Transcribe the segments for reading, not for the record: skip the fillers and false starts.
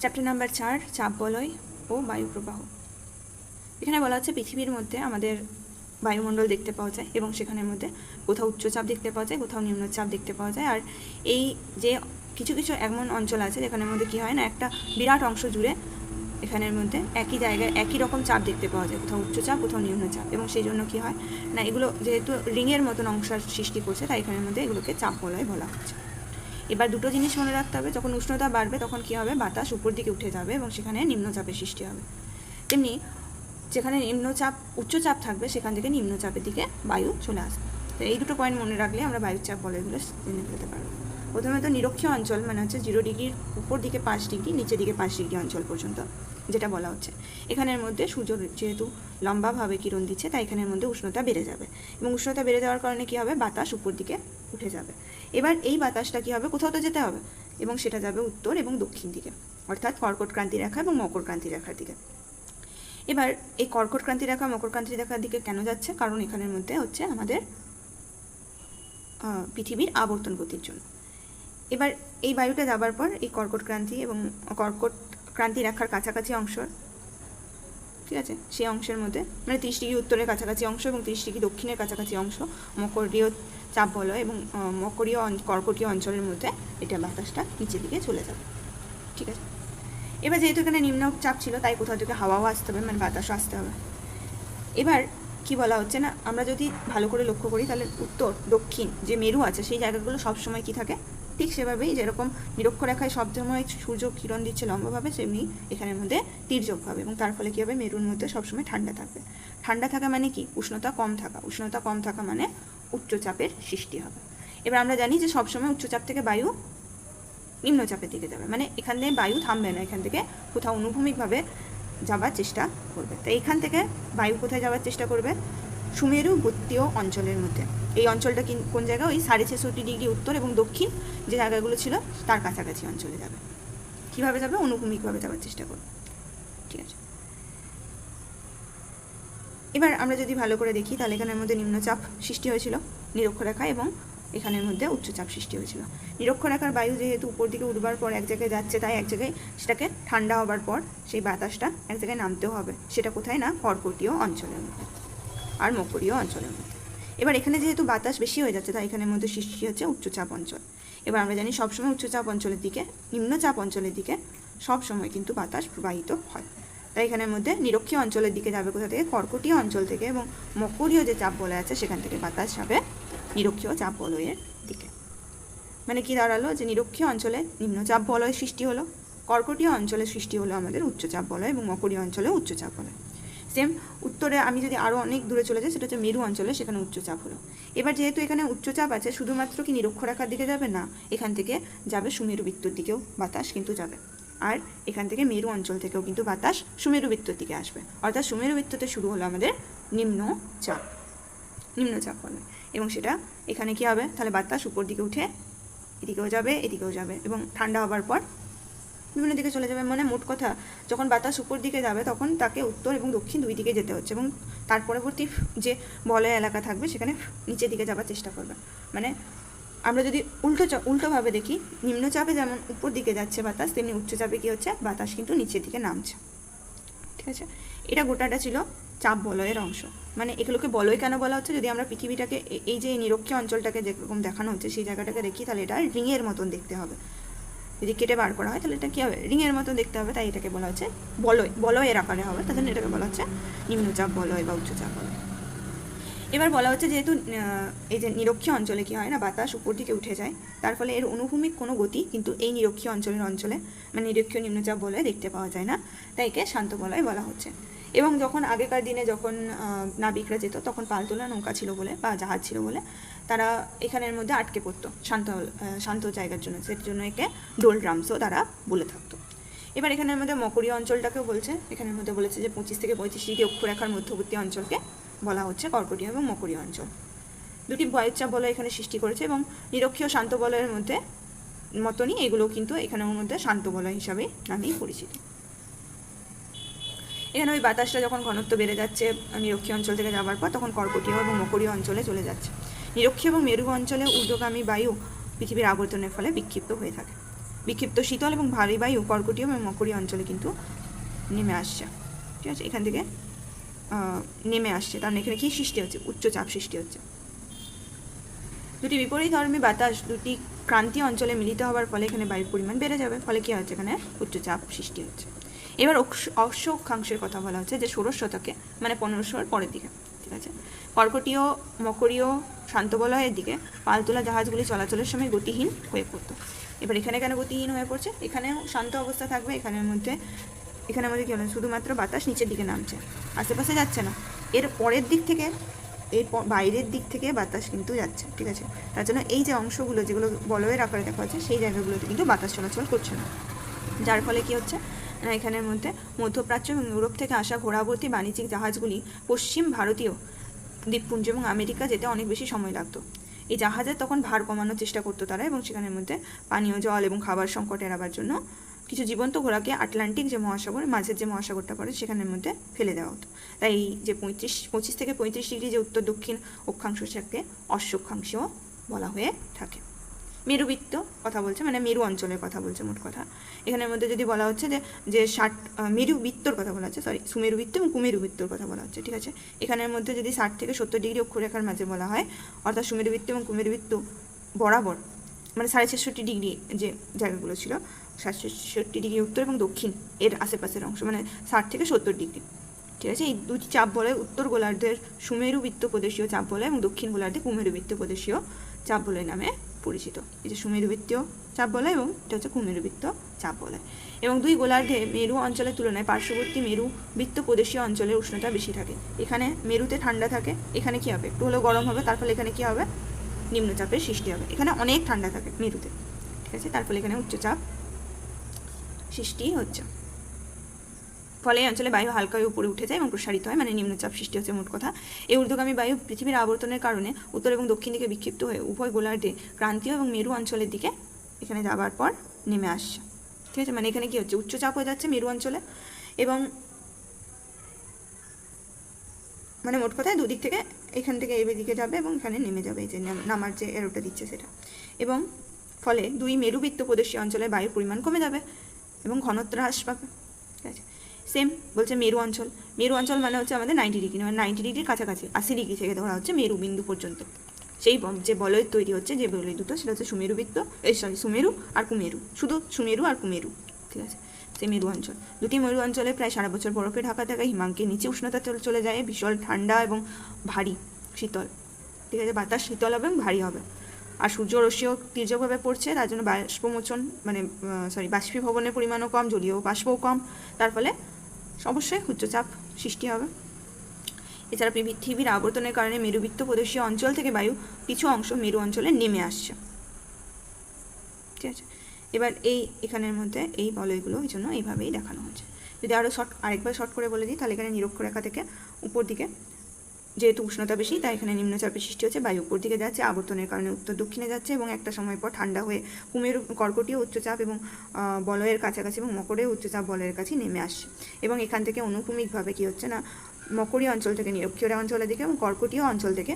Chapter number 4, চাপ বলয় ও বায়ু প্রবাহ। এখানে বলা হচ্ছে পৃথিবীর মধ্যে আমাদের বায়ুমণ্ডল দেখতে পাওয়া যায় এবং সেখানের মধ্যে কোথাও উচ্চচাপ দেখতে পাওয়া যায়, কোথাও নিম্নচাপ দেখতে পাওয়া যায়। আর এই যে কিছু কিছু এমন অঞ্চল আছে যেখানের মধ্যে কী হয় না, একটা বিরাট অংশ জুড়ে এখানের মধ্যে একই জায়গায় একই রকম চাপ দেখতে পাওয়া যায়, কোথাও উচ্চচাপ কোথাও নিম্নচাপ। এবং সেই জন্য কী হয় না, এগুলো যেহেতু রিংয়ের মতন অংশের সৃষ্টি করছে, তাই এখানের মধ্যে এগুলোকে চাপ বলয় বলা হচ্ছে। এবার দুটো জিনিস মনে রাখতে হবে, যখন উষ্ণতা বাড়বে তখন কী হবে, বাতাস উপর দিকে উঠে যাবে এবং সেখানে নিম্নচাপের সৃষ্টি হবে। তেমনি যেখানে নিম্নচাপ উচ্চচাপ থাকবে সেখান থেকে নিম্নচাপের দিকে বায়ু চলে আসবে। তো এই দুটো পয়েন্ট মনে রাখলে আমরা বায়ুর চাপ বলয়গুলো জেনে ফেলতে পারবো। প্রথমত নিরক্ষীয় অঞ্চল মানে হচ্ছে 0 ডিগ্রির উপর দিকে 5 ডিগ্রি, নিচের দিকে 5 ডিগ্রি অঞ্চল পর্যন্ত যেটা বলা হচ্ছে। এখানের মধ্যে সূর্য যেহেতু লম্বাভাবে কিরণ দিচ্ছে, তাই এখানের মধ্যে উষ্ণতা বেড়ে যাবে এবং উষ্ণতা বেড়ে যাওয়ার কারণে কী হবে, বাতাস উপর দিকে উঠে যাবে। এবার এই বাতাসটা কী হবে, কোথাও তো যেতে হবে এবং সেটা যাবে উত্তর এবং দক্ষিণ দিকে, অর্থাৎ কর্কট ক্রান্তি রেখা এবং মকর ক্রান্তি রেখার দিকে। এবার এই কর্কট ক্রান্তি রেখা মকর ক্রান্তি রেখার দিকে কেন যাচ্ছে, কারণ এখানের মধ্যে হচ্ছে আমাদের পৃথিবীর আবর্তন গতির জন্য। এবার এই বায়ুটা যাবার পর এই কর্কট ক্রান্তি এবং কর্কট ক্রান্তি রেখার কাছাকাছি অংশ, ঠিক আছে, সেই অংশের মধ্যে মানে 30 ডিগ্রি উত্তরের কাছাকাছি অংশ এবং 30 ডিগ্রি দক্ষিণের কাছাকাছি অংশ মকরীয় চাপ বলয় এবং মকরীয় কর্কটীয় অঞ্চলের মধ্যে এটা বাতাসটা নিচের দিকে চলে যাবে, ঠিক আছে। এবার যেহেতু এখানে নিম্নচাপ ছিল, তাই কোথাও থেকে হাওয়াও আসতে হবে, মানে বাতাসও আসতে হবে। এবার কি বলা হচ্ছে না, আমরা যদি ভালো করে লক্ষ্য করি তাহলে উত্তর দক্ষিণ যে মেরু আছে সেই জায়গাগুলো সবসময় কি থাকে, ঠিক সেভাবেই যেরকম নিরক্ষরেখায় সবসময় সূর্য কিরণ দিচ্ছে লম্বভাবে, সেমনি এখানের মধ্যে তির্যকভাবে, এবং তার ফলে কী হবে, মেরুর মধ্যে সবসময় ঠান্ডা থাকবে। ঠান্ডা থাকা মানে কি, উষ্ণতা কম থাকা। উষ্ণতা কম থাকা মানে উচ্চচাপের সৃষ্টি হবে। এবার আমরা জানি যে সবসময় উচ্চচাপ থেকে বায়ু নিম্নচাপের দিকে যাবে, মানে এখান থেকে বায়ু থামবে না, এখান থেকে কোথাও অনুভূমিকভাবে যাবার চেষ্টা করবে। তো এখান থেকে বায়ু কোথায় যাওয়ার চেষ্টা করবে, সুমেরু বর্তীয় অঞ্চলের মধ্যে। এই অঞ্চলটা কোন জায়গা, ওই 66.5 ডিগ্রি উত্তর এবং দক্ষিণ যে জায়গাগুলো ছিল তার কাছাকাছি অঞ্চলে যাবে। কীভাবে যাবে, অনুভূমিকভাবে যাওয়ার চেষ্টা করবে, ঠিক আছে। এবার আমরা যদি ভালো করে দেখি তাহলে এখানের মধ্যে নিম্নচাপ সৃষ্টি হয়েছিল নিরক্ষরেখা এবং এখানের মধ্যে উচ্চচাপ সৃষ্টি হয়েছিল। নিরক্ষরেখার বায়ু যেহেতু উপর দিকে উঠবার পর এক জায়গায় যাচ্ছে, তাই এক জায়গায় সেটাকে ঠান্ডা হবার পর সেই বাতাসটা এক জায়গায় নামতেও হবে। সেটা কোথায় না, কর্কটীয় অঞ্চলের মধ্যে আর মকরীয় অঞ্চলের মধ্যে। এবার এখানে যেহেতু বাতাস বেশি হয়ে যাচ্ছে, তাই এখানের মধ্যে সৃষ্টি হচ্ছে উচ্চচাপ অঞ্চল। এবার আমরা জানি সবসময় উচ্চচাপ অঞ্চলের দিকে, নিম্নচাপ অঞ্চলের দিকে সবসময় কিন্তু বাতাস প্রবাহিত হয়। তাই এখানের মধ্যে নিরক্ষীয় অঞ্চলের দিকে যাবে কোথা থেকে, কর্কটীয় অঞ্চল থেকে, এবং মকরীয় যে চাপ বলয় আছে সেখান থেকে বাতাস যাবে নিরক্ষীয় চাপ বলয়ের দিকে। মানে কি দাঁড়ালো, যে নিরক্ষীয় অঞ্চলে নিম্নচাপ বলয় সৃষ্টি হলো, কর্কটীয় অঞ্চলে সৃষ্টি হলো আমাদের উচ্চচাপ বলয় এবং মকরীয় অঞ্চলে উচ্চচাপ বলয়। সেম উত্তরে আমি যদি আরও অনেক দূরে চলে যাই, সেটা হচ্ছে মেরু অঞ্চলে, সেখানে উচ্চচাপ হলো। এবার যেহেতু এখানে উচ্চচাপ আছে, শুধুমাত্র কি নিরক্ষরেখার দিকে যাবে না, এখান থেকে যাবে সুমেরু বৃত্তর দিকেও বাতাস কিন্তু যাবে। আর এখান থেকে মেরু অঞ্চল থেকেও কিন্তু বাতাস সুমেরু বৃত্তর দিকে আসবে, অর্থাৎ সুমেরু বৃত্ততে শুরু হলো আমাদের নিম্নচাপ হলো। এবং সেটা এখানে কি হবে, তাহলে বাতাস উপর দিকে উঠে এদিকেও যাবে এদিকেও যাবে এবং ঠান্ডা হবার পর বিভিন্ন দিকে চলে যাবে। মানে মোট কথা, যখন বাতাস উপর দিকে যাবে তখন তাকে উত্তর এবং দক্ষিণ দুই দিকে যেতে হচ্ছে, এবং তার পরবর্তী যে বলয় এলাকা থাকবে সেখানে নিচের দিকে যাবার চেষ্টা করবে। মানে আমরা যদি উল্টোভাবে দেখি, নিম্নচাপে যেমন উপর দিকে যাচ্ছে বাতাস, তেমনি উচ্চচাপে কী হচ্ছে, বাতাস কিন্তু নিচের দিকে নামছে, ঠিক আছে। এটা গোটাটা ছিল চাপ বলয়ের অংশ। মানে এগুলোকে বলয় কেন বলা হচ্ছে, যদি আমরা পৃথিবীটাকে এই যে নিরক্ষীয় অঞ্চলটাকে যেরকম দেখানো হচ্ছে সেই জায়গাটাকে দেখি, তাহলে এটা রিংয়ের মতন দেখতে হবে। যদি কেটে বার করা হয় তাহলে এটা কী হবে, রিংয়ের মতো দেখতে হবে, তাই এটাকে বলা হচ্ছে বলয়ের আকারে হবে, তার জন্য এটাকে বলা হচ্ছে নিম্নচাপ বলয় বা উচ্চচাপ বলয়। এবার বলা হচ্ছে যেহেতু এই যে নিরক্ষীয় অঞ্চলে কী হয় না, বাতাস উপর দিকে উঠে যায়, তার ফলে এর অনুভূমিক কোনো গতি কিন্তু এই নিরক্ষীয় অঞ্চলে মানে নিরক্ষীয় নিম্নচাপ বলয় দেখতে পাওয়া যায় না, তাই একে শান্ত বলয় বলা হচ্ছে। এবং যখন আগেকার দিনে যখন নাবিকরা যেত, তখন পালতোলা নৌকা ছিল বলে বা জাহাজ ছিল বলে তারা এখানের মধ্যে আটকে পড়তো শান্ত জায়গার জন্য, সেটার জন্য একে ডোলড্রামসও তারা বলে থাকতো। এবার এখানের মধ্যে মকরীয় অঞ্চলটাকেও বলছে, এখানের মধ্যে বলেছে যে 25 থেকে 35 ডিগ্রি অক্ষরেখার মধ্যবর্তী অঞ্চলকে বলা হচ্ছে কর্কটীয় এবং মকরীয় অঞ্চল। দুটি বায়ুচাপ বলয় এখানে সৃষ্টি করেছে এবং নিরক্ষীয় শান্ত বলয়ের মধ্যে মতনই এগুলো কিন্তু এখানের মধ্যে শান্ত বলয় হিসাবে নামেই পরিচিত। এখানে ওই বাতাসটা যখন ঘনত্ব বেড়ে যাচ্ছে নিরক্ষীয় অঞ্চল থেকে যাওয়ার পর, তখন কর্কটীয় এবং মকরীয় অঞ্চলে চলে যাচ্ছে। নিরক্ষীয় এবং মেরু অঞ্চলে ঊর্ধ্বগামী বায়ু পৃথিবীর আবর্তনের ফলে বিক্ষিপ্ত হয়ে থাকে। বিক্ষিপ্ত শীতল এবং ভারী বায়ু কর্কটীয় এবং মকরীয় অঞ্চলে কিন্তু নেমে আসছে। ঠিক আছে, এখান থেকে নেমে আসছে, কারণ এখানে কি সৃষ্টি হচ্ছে, উচ্চচাপ সৃষ্টি হচ্ছে। দুটি বিপরীতধর্মী বাতাস দুটি ক্রান্তীয় অঞ্চলে মিলিত হওয়ার ফলে এখানে বায়ুর পরিমাণ বেড়ে যাবে, ফলে কী হচ্ছে, এখানে উচ্চচাপ সৃষ্টি হচ্ছে। এবার অশ্ব অক্ষাংশের কথা বলা হচ্ছে, যে ষোড়শ শতকে মানে 1500-এর পরের দিকে। ঠিক আছে, কর্কটীয় মকরীয় শান্ত বলয়ের দিকে পালতোলা জাহাজগুলি চলাচলের সময় গতিহীন হয়ে পড়তো। এবার এখানে কেন গতিহীন হয়ে পড়ছে, এখানেও শান্ত অবস্থা থাকবে, এখানের মধ্যে কী হলো, শুধুমাত্র বাতাস নিচের দিকে নামছে, আশেপাশে যাচ্ছে না। এর পরের দিক থেকে, এই বাইরের দিক থেকে বাতাস কিন্তু যাচ্ছে। ঠিক আছে, তার জন্য এই যে অংশগুলো যেগুলো বলয়ের আকারে দেখা যাচ্ছে, সেই জায়গাগুলোতে কিন্তু বাতাস চলাচল করছে না, যার ফলে কী হচ্ছে না, এখানের মধ্যে মধ্যপ্রাচ্য এবং ইউরোপ থেকে আসা ঘোড়াভর্তি বাণিজ্যিক জাহাজগুলি পশ্চিম ভারতীয় দ্বীপপুঞ্জ এবং আমেরিকা যেতে অনেক বেশি সময় লাগতো। এই জাহাজের তখন ভার কমানোর চেষ্টা করতো তারা, এবং সেখানের মধ্যে পানীয় জল এবং খাবার সংকট এড়াবার জন্য কিছু জীবন্ত ঘোড়াকে আটলান্টিক যে মহাসাগর, মাঝের যে মহাসাগরটা পড়ে সেখানের মধ্যে ফেলে দেওয়া হতো। তাই এই যে 25 থেকে 35 ডিগ্রি যে উত্তর দক্ষিণ অক্ষাংশ, সেটাকে অশ্ব অক্ষাংশও বলা হয়ে থাকে। মেরুবৃত্ত কথা বলছে, মানে মেরু অঞ্চলের কথা বলছে মোট কথা। এখানের মধ্যে যদি বলা হচ্ছে যে 60 মেরুবৃত্তর কথা বলা হচ্ছে, সুমেরুবৃত্ত এবং কুমেরুবৃত্তর কথা বলা হচ্ছে। ঠিক আছে, এখানের মধ্যে যদি 60 থেকে 70 ডিগ্রি অক্ষরেখার মাঝে বলা হয়, অর্থাৎ সুমেরুবৃত্ত এবং কুমেরুবৃত্ত বরাবর মানে 66.5 ডিগ্রি যে জায়গাগুলো ছিল, 66 ডিগ্রি উত্তর এবং দক্ষিণ এর আশেপাশের অংশ, মানে 60 থেকে 70 ডিগ্রি। ঠিক আছে, এই দুটি চাপ বলয় উত্তর গোলার্ধের সুমেরুবৃত্ত প্রদেশীয় চাপ বলয় এবং দক্ষিণ গোলার্ধে কুমেরুবৃত্ত প্রদেশীয় চাপ বলয় নামে পরিচিত। এই যে সুমেরুবৃত্তীয় চাপ বলয় এবং এটা হচ্ছে কুমেরুবৃত্ত চাপ বলয়। এবং দুই গোলার্ধে মেরু অঞ্চলের তুলনায় পার্শ্ববর্তী মেরুবৃত্ত প্রদেশীয় অঞ্চলের উষ্ণতা বেশি থাকে। এখানে মেরুতে ঠান্ডা থাকে, এখানে কি হবে, একটু হলেও গরম হবে, তার ফলে এখানে কি হবে, নিম্নচাপের সৃষ্টি হবে। এখানে অনেক ঠান্ডা থাকে মেরুতে। ঠিক আছে, তার ফলে এখানে উচ্চচাপ সৃষ্টি হচ্ছে, ফলে এই অঞ্চলে বায়ু হালকা হয়ে উপরে উঠে যায় এবং প্রসারিত হয়, মানে নিম্নচাপ সৃষ্টি হচ্ছে মোট কথা। এই ঊর্ধ্বগামী বায়ু পৃথিবীর আবর্তনের কারণে উত্তর এবং দক্ষিণ দিকে বিক্ষিপ্ত হয়ে উভয় গোলার্ধে ক্রান্তীয় এবং মেরু অঞ্চলের দিকে এখানে যাবার পর নেমে আসছে। ঠিক আছে, মানে এখানে কি হচ্ছে, উচ্চচাপ হয়ে যাচ্ছে মেরু অঞ্চলে, এবং মানে মোট কথায় দুদিক থেকে এখান থেকে এই দিকে যাবে এবং এখানে নেমে যাবে, এই যে নামার যে এরোটা দিচ্ছে সেটা, এবং ফলে দুই মেরুবৃত্ত প্রদেশীয় অঞ্চলে বায়ুর পরিমাণ কমে যাবে এবং ঘনত্ব হ্রাস পাবে। ঠিক আছে, সেম বলছে মেরু অঞ্চল। মেরু অঞ্চল মানে হচ্ছে আমাদের 90 ডিগ্রি, মানে 90 ডিগ্রির কাছাকাছি, 80 ডিগ্রি থেকে ধরা হচ্ছে মেরু বিন্দু পর্যন্ত। সেই যে বলয় তৈরি হচ্ছে, যে বলয় দুটো, সেটা হচ্ছে সুমেরুবৃত্ত, সুমেরু আর কুমেরু, শুধু সুমেরু আর কুমেরু। ঠিক আছে, সেই মেরু অঞ্চল। দুটি মেরু অঞ্চলে প্রায় সারা বছর বরফে ঢাকা থাকা হিমাঙ্কের নিচে উষ্ণতা চলে যায়, ভীষণ ঠান্ডা এবং ভারী শীতল। ঠিক আছে, বাতাস শীতল হবে এবং ভারী হবে, আর সূর্য রশ্মিও তীর্যকভাবে পড়ছে, তার জন্য বাষ্পমোচন মানে বাষ্পীভবনের পরিমাণও কম, জলীয় বাষ্পও কম, তার ফলে অবশ্যই উচ্চচাপ সৃষ্টি হবে। এছাড়া পৃথিবীর আবর্তনের কারণে মেরুবৃত্ত প্রদেশীয় অঞ্চল থেকে বায়ু কিছু অংশ মেরু অঞ্চলে নেমে আসছে। ঠিক আছে, এবার এখানের মধ্যে এই বলয়গুলো এই জন্য এইভাবেই দেখানো হচ্ছে। যদি আরেকবার শর্ট করে বলে দিই, তাহলে এখানে নিরক্ষরেখা থেকে উপর দিকে যেহেতু উষ্ণতা বেশি, তাই এখানে নিম্নচাপের সৃষ্টি হচ্ছে, বায়ু উপর দিকে যাচ্ছে, আবর্তনের কারণে উত্তর দক্ষিণে যাচ্ছে, এবং একটা সময় পর ঠান্ডা হয়ে কর্কটীয় উচ্চচাপ এবং বলয়ের কাছাকাছি এবং মকরের উচ্চচাপ বলয়ের কাছে নেমে আসছে, এবং এখান থেকে অনুভূমিকভাবে কী হচ্ছে না, মকরীয় অঞ্চল থেকে নিরক্ষীয় অঞ্চলের দিকে এবং কর্কটীয় অঞ্চল থেকে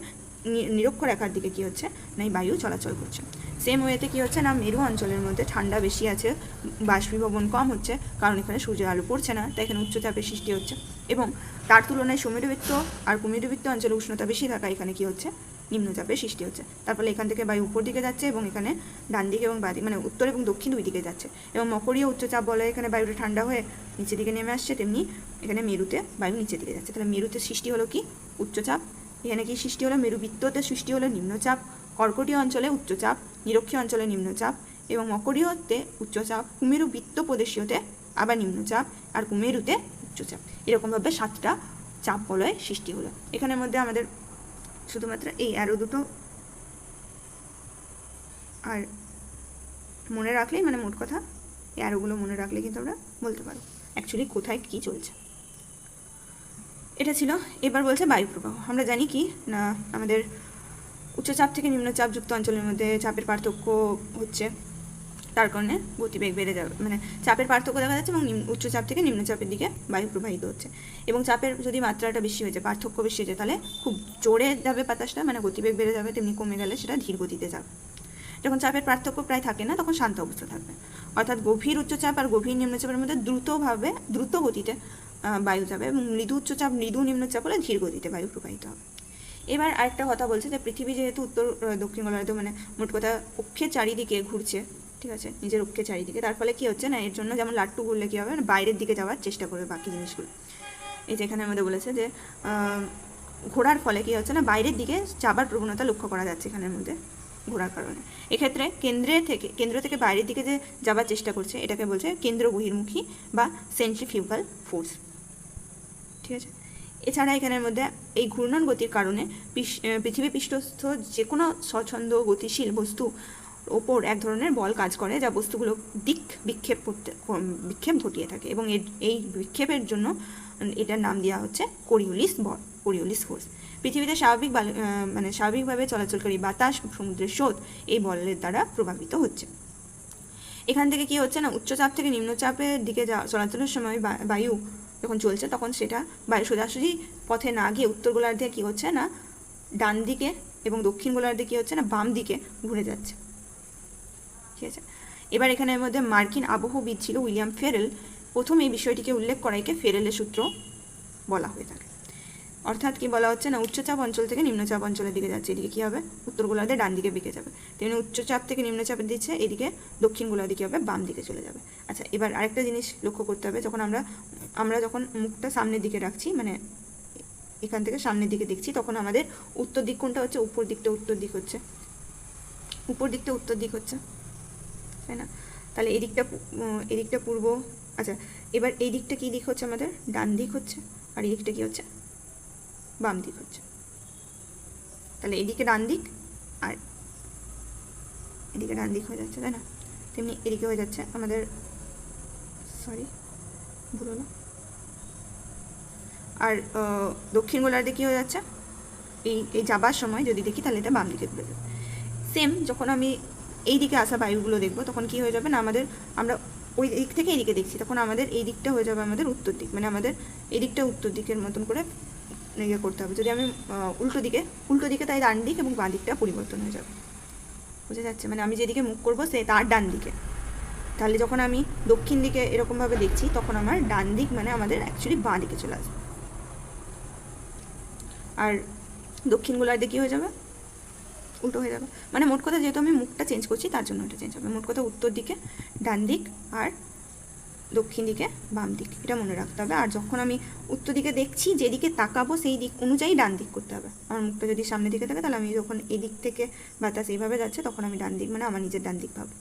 নিরক্ষরেখার দিকে কী হচ্ছে না, এই বায়ু চলাচল করছে। সেম ওয়েতে কী হচ্ছে না, মেরু অঞ্চলের মধ্যে ঠান্ডা বেশি আছে, বাষ্পীভবন কম হচ্ছে, কারণ এখানে সূর্যের আলো পড়ছে না, তাই এখানে উচ্চচাপের সৃষ্টি হচ্ছে, এবং তার তুলনায় সুমেরুবৃত্ত আর কুমেরুবৃত্ত অঞ্চলে উষ্ণতা বেশি থাকা, এখানে কী হচ্ছে, নিম্নচাপের সৃষ্টি হচ্ছে। তার ফলে এখান থেকে বায়ু উপর দিকে যাচ্ছে এবং এখানে ডান দিকে এবং বাঁ দিকে মানে উত্তর এবং দক্ষিণ দুই দিকে যাচ্ছে, এবং মকরীয় উচ্চচাপ বলে এখানে বায়ুটা ঠান্ডা হয়ে নিচের দিকে নেমে আসছে, তেমনি এখানে মেরুতে বায়ু নিচের দিকে যাচ্ছে। তাহলে মেরুতে সৃষ্টি হলো কি, উচ্চচাপ, এখানে কি সৃষ্টি হলো, মেরুবৃত্ততে সৃষ্টি হলো নিম্নচাপ, কর্কটীয় অঞ্চলে উচ্চচাপ, নিরক্ষীয় অঞ্চলে নিম্নচাপ, এবং মকরীয়তে উচ্চচাপ, কুমেরুবৃত্ত প্রদেশীয়তে আবার নিম্নচাপ, আর কুমেরুতে উচ্চচাপ। এরকমভাবে 7টা চাপ বলয় সৃষ্টি হলো। এখানের মধ্যে আমাদের শুধুমাত্র এই অ্যারো দুটো আর মনে রাখলেই, মানে মোট কথা এই অ্যারোগুলো মনে রাখলে কিন্তু আমরা বলতে পারবো অ্যাকচুয়ালি কোথায় কী চলছে। এটা ছিল। এবার বলছে বায়ু প্রবাহ। আমরা জানি কি না, আমাদের উচ্চচাপ থেকে নিম্নচাপযুক্ত অঞ্চলের মধ্যে চাপের পার্থক্য হচ্ছে, তার কারণে গতিবেগ বেড়ে যাবে, মানে চাপের পার্থক্য দেখা যাচ্ছে, এবং উচ্চচাপ থেকে নিম্নচাপের দিকে বায়ু প্রবাহিত হচ্ছে, এবং চাপের যদি মাত্রাটা বেশি হয়ে যায়, পার্থক্য বেশি হয়ে যায়, তাহলে খুব জোরে যাবে বাতাসটা, মানে গতিবেগ বেড়ে যাবে, তেমনি কমে গেলে সেটা ধীর গতিতে যাবে। যখন চাপের পার্থক্য প্রায় থাকে না তখন শান্ত অবস্থা থাকবে, অর্থাৎ গভীর উচ্চচাপ আর গভীর নিম্নচাপের মধ্যে দ্রুত গতিতে বায়ু যাবে, এবং মৃদু উচ্চচাপ মৃদু নিম্নচাপ হলে ধীর গতিতে বায়ু প্রবাহিত হবে। এবার আরেকটা কথা বলছে যে পৃথিবী যেহেতু উত্তর দক্ষিণ গোলার্ধ মানে মোট কথা অক্ষের চারিদিকে ঘুরছে, ঠিক আছে, নিজের অক্ষের চারিদিকে, তার ফলে কী হচ্ছে না, এর জন্য যেমন লাট্টু ঘুরলে কী হবে, বাইরের দিকে যাওয়ার চেষ্টা করবে বাকি জিনিসগুলো। এই যে এখানে আমাদের বলেছে যে ঘোরার ফলে কী হচ্ছে না, বাইরের দিকে যাবার প্রবণতা লক্ষ্য করা যাচ্ছে এখানের মধ্যে ঘোরার কারণে। এক্ষেত্রে কেন্দ্র থেকে বাইরের দিকে যে যাবার চেষ্টা করছে এটাকে বলছে কেন্দ্র বহির্মুখী বা সেন্ট্রিফিউগাল ফোর্স, ঠিক আছে। এছাড়া এখানের মধ্যে এই ঘূর্ণন গতির কারণে পৃথিবী পৃষ্ঠস্থ যে কোনো স্বচ্ছন্দ গতিশীল বস্তু ওপর এক ধরনের বল কাজ করে, যা বস্তুগুলো বিক্ষেপ ঘটিয়ে থাকে, এবং এই বিক্ষেপের জন্য এটার নাম দেওয়া হচ্ছে কোরিওলিস বল, কোরিওলিস ফোর্স। পৃথিবীতে স্বাভাবিকভাবে চলাচলকারী বাতাস, সমুদ্রের স্রোত এই বলের দ্বারা প্রভাবিত হচ্ছে। এখান থেকে কি হচ্ছে না, উচ্চচাপ থেকে নিম্নচাপের দিকে চলাচলের সময় বায়ু যখন চলছে তখন সেটা বায়ু সোজাসুজি পথে না গিয়ে উত্তর গোলার্ধে কী হচ্ছে না, ডান দিকে, এবং দক্ষিণ গোলার্ধে কী হচ্ছে না, বাম দিকে ঘুরে যাচ্ছে, ঠিক আছে। এবার এখানের মধ্যে মার্কিন আবহবিদ ছিল উইলিয়াম ফেরেল, প্রথম এই বিষয়টিকে উল্লেখ করাইকে ফেরেলের সূত্র বলা হয়ে থাকে। অর্থাৎ কি বলা হচ্ছে না, উচ্চচাপ অঞ্চল থেকে নিম্নচাপ অঞ্চলের দিকে যাচ্ছে, এদিকে কী হবে, উত্তর গোলার্ধে ডান দিকে বেঁকে যাবে, তেমনি উচ্চচাপ থেকে নিম্নচাপের দিচ্ছে এদিকে দক্ষিণ গোলার্ধে কী হবে, বাম দিকে চলে যাবে। আচ্ছা, এবার আরেকটা জিনিস লক্ষ্য করতে হবে, যখন আমরা যখন মুখটা সামনের দিকে রাখছি, মানে এখান থেকে সামনের দিকে দেখছি, তখন আমাদের উত্তর দিক কোনটা হচ্ছে, উপর দিকটা উত্তর দিক হচ্ছে, তাই না? তাহলে এদিকটা পূর্ব। আচ্ছা, এবার এই দিকটা কী দিক হচ্ছে, আমাদের ডান দিক হচ্ছে, আর এই দিকটা কী হচ্ছে, বাম দিক হচ্ছে। তাহলে এদিকে ডান দিক আর এদিকে ডান দিক হয়ে যাচ্ছে, তাই না? তেমনি এদিকে হয়ে যাচ্ছে আমাদের, ভুল হলো, আর দক্ষিণ গোলার্ধে কী হয়ে যাচ্ছে, এই যাবার সময় যদি দেখি তাহলে এটা বাম দিকে ঘুরে যাবে। সেম যখন আমি এই দিকে আসা বায়ুগুলো দেখবো তখন কি হয়ে যাবে না, আমরা ওই দিক থেকে এই দিকে দেখছি, তখন আমাদের এই দিকটা হয়ে যাবে আমাদের উত্তর দিক, মানে আমাদের এই দিকটা উত্তর দিকের মতন করে ইয়ে করতে হবে। যদি আমি উল্টো দিকে তাই ডান দিক এবং বাঁ দিকটা পরিবর্তন হয়ে যাবে, বুঝে যাচ্ছে? মানে আমি যেদিকে মুখ করবো সে তার ডান দিকে, তাহলে যখন আমি দক্ষিণ দিকে এরকমভাবে দেখছি তখন আমার ডান দিক মানে আমাদের অ্যাকচুয়ালি বাঁ দিকে চলে আসবে, আর দক্ষিণ গোলার্ধে কী হয়ে যাবে, উল্টো হয়ে যাবে। মানে মোট কথা যেহেতু আমি মুখটা চেঞ্জ করছি তার জন্য এটা চেঞ্জ হবে। মোট কথা উত্তর দিকে ডান দিক আর দক্ষিণ দিকে বাম দিক, এটা মনে রাখতে হবে। আর যখন আমি উত্তর দিকে দেখছি, যেদিকে তাকাবো সেই দিক অনুযায়ী ডান দিক করতে হবে। আমার মুখটা যদি সামনের দিকে থাকে তাহলে আমি যখন এই দিক থেকে বাতাস এইভাবে যাচ্ছে তখন আমি ডান দিক মানে আমার নিজের ডান দিক ভাববো।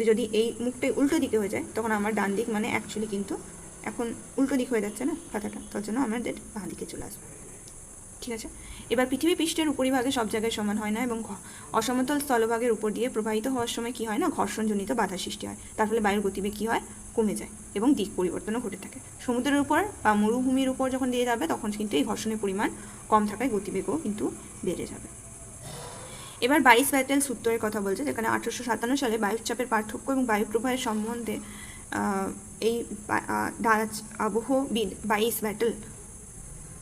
যদি এই মুখটাই উল্টো দিকে হয়ে যায় তখন আমার ডান দিক মানে অ্যাকচুয়ালি কিন্তু এখন উল্টো দিক হয়ে যাচ্ছে না কথাটা, তার জন্য আমাদের বাঁ দিকে চলে আসবে, ঠিক আছে। এবার পৃথিবী পৃষ্ঠের উপরিভাগে সব জায়গায় সমান হয় না, এবং অসমতল স্থলভাগের উপর দিয়ে প্রবাহিত হওয়ার সময় কী হয় না, ঘর্ষণজনিত বাধা সৃষ্টি হয়, তার ফলে বায়ুর গতিবেগ কী হয়, কমে যায় এবং দিক পরিবর্তনও ঘটে থাকে। সমুদ্রের উপর বা মরুভূমির উপর যখন দিয়ে যাবে তখন কিন্তু এই ঘর্ষণের পরিমাণ কম থাকায় গতিবেগও কিন্তু বেড়ে যাবে। এবার বাইস ব্যাটেল সূত্রের কথা বলছে, যেখানে 1857 সালে বায়ুচাপের পার্থক্য এবং বায়ুপ্রবাহের সম্বন্ধে এই ডাচ আবহবিদ বাইস ব্যাটেল